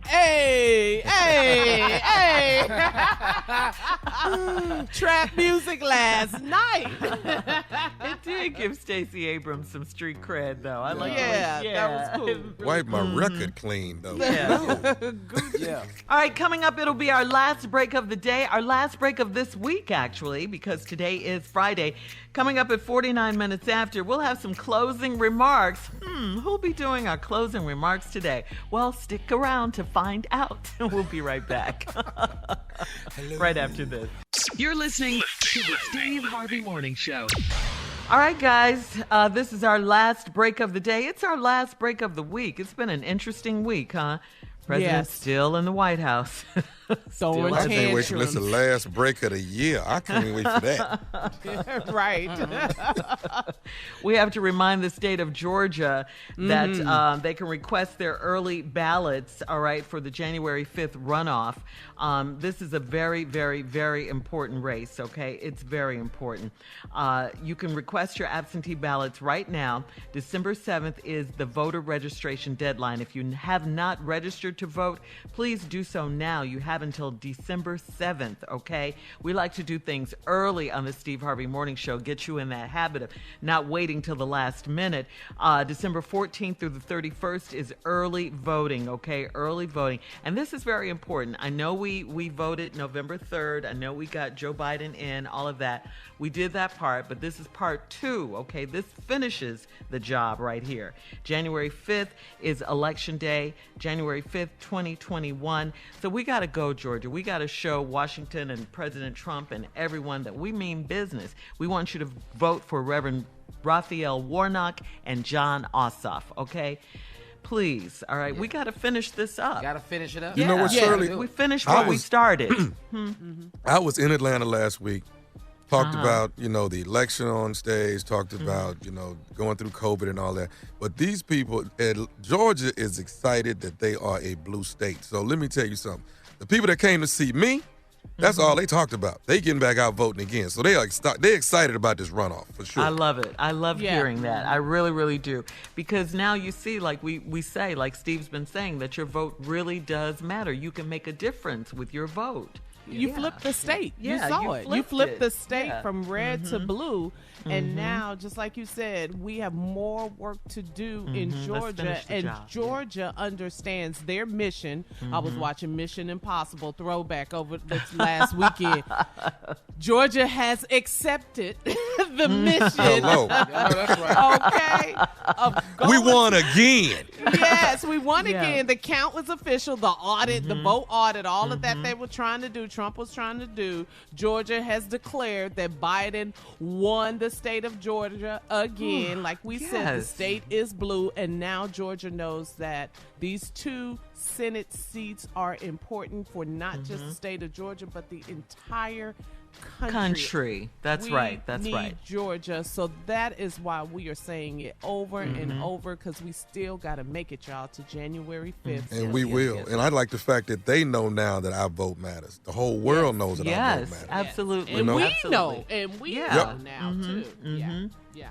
Hey. Trap music last night. It did give Stacey Abrams some street cred, though. I like that was cool. Wipe my record clean, though. Yeah. Yeah. All right, coming up, it'll be our last break of the day, our last break of this week, actually, because today is Friday. Coming up at 49 minutes after, we'll have some closing remarks. Who'll be doing our closing remarks today? Well, stick around to find out. We'll be right back. Right after this. You're listening to the Steve Harvey Morning Show. All right, guys, this is our last break of the day. It's our last break of the week. It's been an interesting week, huh? President's still in the White House. Throwing I can't wait till this is the tantrums. last break of the year. I can't even wait for that. Right. We have to remind the state of Georgia that they can request their early ballots, all right, for the January 5th runoff. This is a very, very, very important race, okay? It's very important. You can request your absentee ballots right now. December 7th is the voter registration deadline. If you have not registered to vote, please do so now. You have until December 7th, okay? We like to do things early on the Steve Harvey Morning Show, get you in that habit of not waiting till the last minute. December 14th through the 31st is early voting, okay? Early voting. And this is very important. I know we voted November 3rd. I know we got Joe Biden in, all of that. We did that part, but this is part 2, okay? This finishes the job right here. January 5th is Election Day, January 5th, 2021. So we got to go, Georgia. We got to show Washington and President Trump and everyone that we mean business. We want you to vote for Reverend Raphael Warnock and John Ossoff, okay? Please, all right? We got to finish this up. Got to finish it up. You know what, Shirley? We finished what we started. I was in Atlanta last week. Talked about, the election on stage, talked about, going through COVID and all that. But these people, Georgia is excited that they are a blue state. So let me tell you something. The people that came to see me, That's all they talked about. They getting back out voting again. So they're excited about this runoff for sure. I love it. I love hearing that. I really, really do. Because now you see, like we say, like Steve's been saying, that your vote really does matter. You can make a difference with your vote. You flipped the state. Yeah, you saw it. You flipped the state Yeah. from red to blue. And now, just like you said, we have more work to do in Georgia. finish the And job. Georgia understands their mission. I was watching Mission Impossible throwback over this last weekend. Georgia has accepted the mission. Hello. That's right. Okay. Of We going won again. Yes, we won Yeah. again. The count was official. The audit, the vote audit, all of that they were trying to do, Trump was trying to do. Georgia has declared that Biden won the state of Georgia again. Like we said, the Yes. state is blue, and now Georgia knows that these 2 Senate seats are important for not just the state of Georgia, but the entire country. That's right. That's need right. Georgia. So that is why we are saying it over and over, because we still got to make it, y'all, to January 5th. And we will. And I like the fact that they know now that our vote matters. The whole world knows that our vote Yes, matters. absolutely. And we Absolutely. know. And we Yeah. know now, too. Yeah.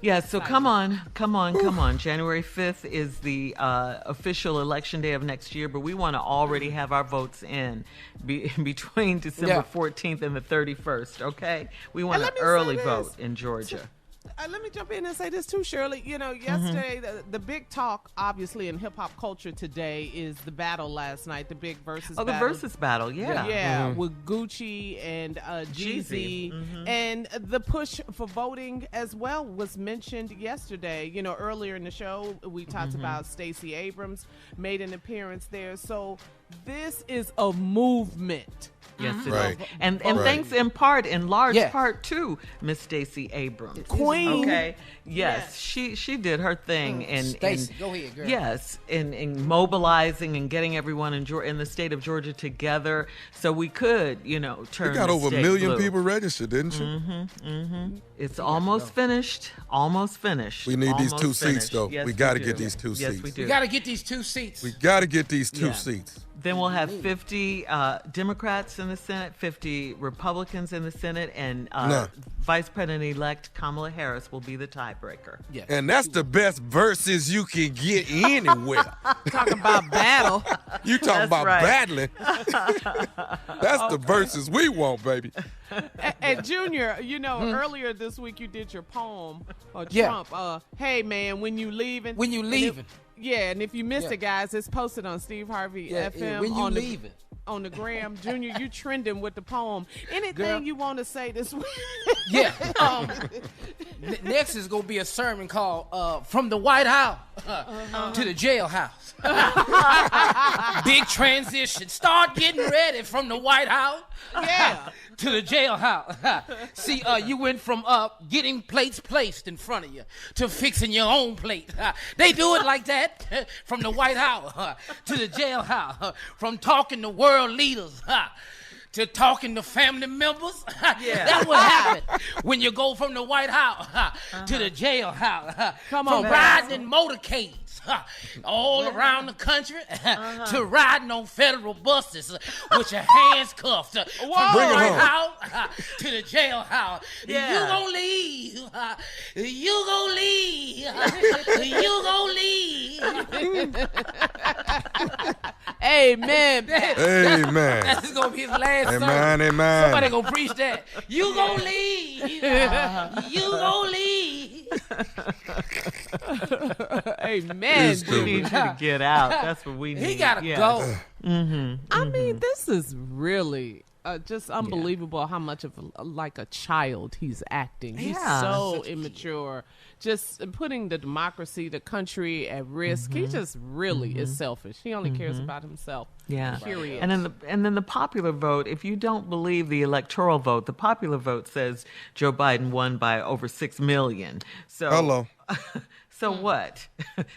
Yeah, so come on. January 5th is the official election day of next year, but we want to already have our votes in between December 14th and the 31st, okay? We want And an let me say early this. vote in Georgia. Let me jump in and say this too, Shirley. You know, yesterday, the big talk, obviously, in hip-hop culture today is the battle last night, the big versus battle. The versus battle, yeah. Yeah, with Gucci and Jeezy. And the push for voting as well was mentioned yesterday. You know, earlier in the show, we talked about Stacey Abrams made an appearance there. So this is a movement. Yes, it Right. is. And Right. thanks in large part to Miss Stacey Abrams. Queen. Okay. Yes, she did her thing in Stacey, go ahead, girl. Yes, in mobilizing and getting everyone in the state of Georgia together so we could, turn We got the over a state million blue. people registered, didn't she? It's almost finished. Almost finished. We need these Almost 2 seats, finished. though. Yes, we got to do. get these 2 Yes, seats. we do. We got to get these 2 seats. We got to get these 2 Yeah. seats. Then we'll have 50 Democrats in the Senate, 50 Republicans in the Senate, and Vice President-elect Kamala Harris will be the tiebreaker. Yeah. And that's the best verses you can get anywhere. Talking about battle. You talking That's about right. battling. That's the verses we want, baby. And Junior, earlier this week you did your poem, Yeah. Trump. Hey, man, when you leaving. When you leaving. And if you missed it, guys, it's posted on Steve Harvey FM. when you on leaving. on the gram. Junior, you trending with the poem. Anything you want to say this week? Yeah. Next is going to be a sermon called From the White House to the Jailhouse. Big transition. Start getting ready from the White House to the jailhouse. See, you went from getting plates placed in front of you to fixing your own plate. They do it like that from the White House to the jailhouse. From talking to world leaders to talking to family members. That's what happened when you go from the White House to the jailhouse. Come From on, riding in motorcades all around the country to riding on federal buses with your hands cuffed. From the Bring it White home. House to the jailhouse. Yeah. You gonna leave. You gonna leave. You gonna leave. Amen. Amen. That's gonna be his last Amen, sermon. amen. Somebody gonna preach that. You gonna leave. You gonna leave. Amen. It's We true. need you to get out. That's what we need. He gotta Yes. go. I mean, this is really just unbelievable how much of like a child he's acting. He's Yeah. so immature, just putting the democracy, the country at risk. He just really is selfish. He only cares about himself. Yeah. Period. And then the popular vote, if you don't believe the electoral vote, the popular vote says Joe Biden won by over 6 million. So Hello. So what?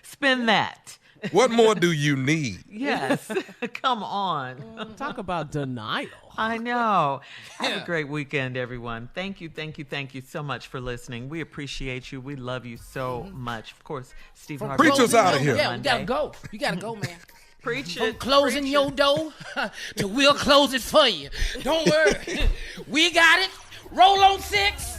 Spin that. What more do you need? Yes. Come on. Talk about denial. I know. Have a great weekend, everyone. Thank you so much for listening. We appreciate you. We love you so much. Of course, Steve Harvey. Preach us out of here. Yeah, we gotta go. You gotta go, man. Preach From it. closing Preach your it. door to we'll close it for you. Don't worry. We got it. Roll on 6.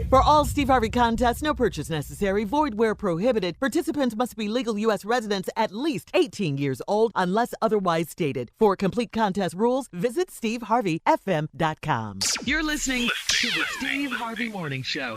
For all Steve Harvey contests, no purchase necessary, void where prohibited. Participants must be legal U.S. residents at least 18 years old unless otherwise stated. For complete contest rules, visit steveharveyfm.com. You're listening to the Steve Harvey Morning Show.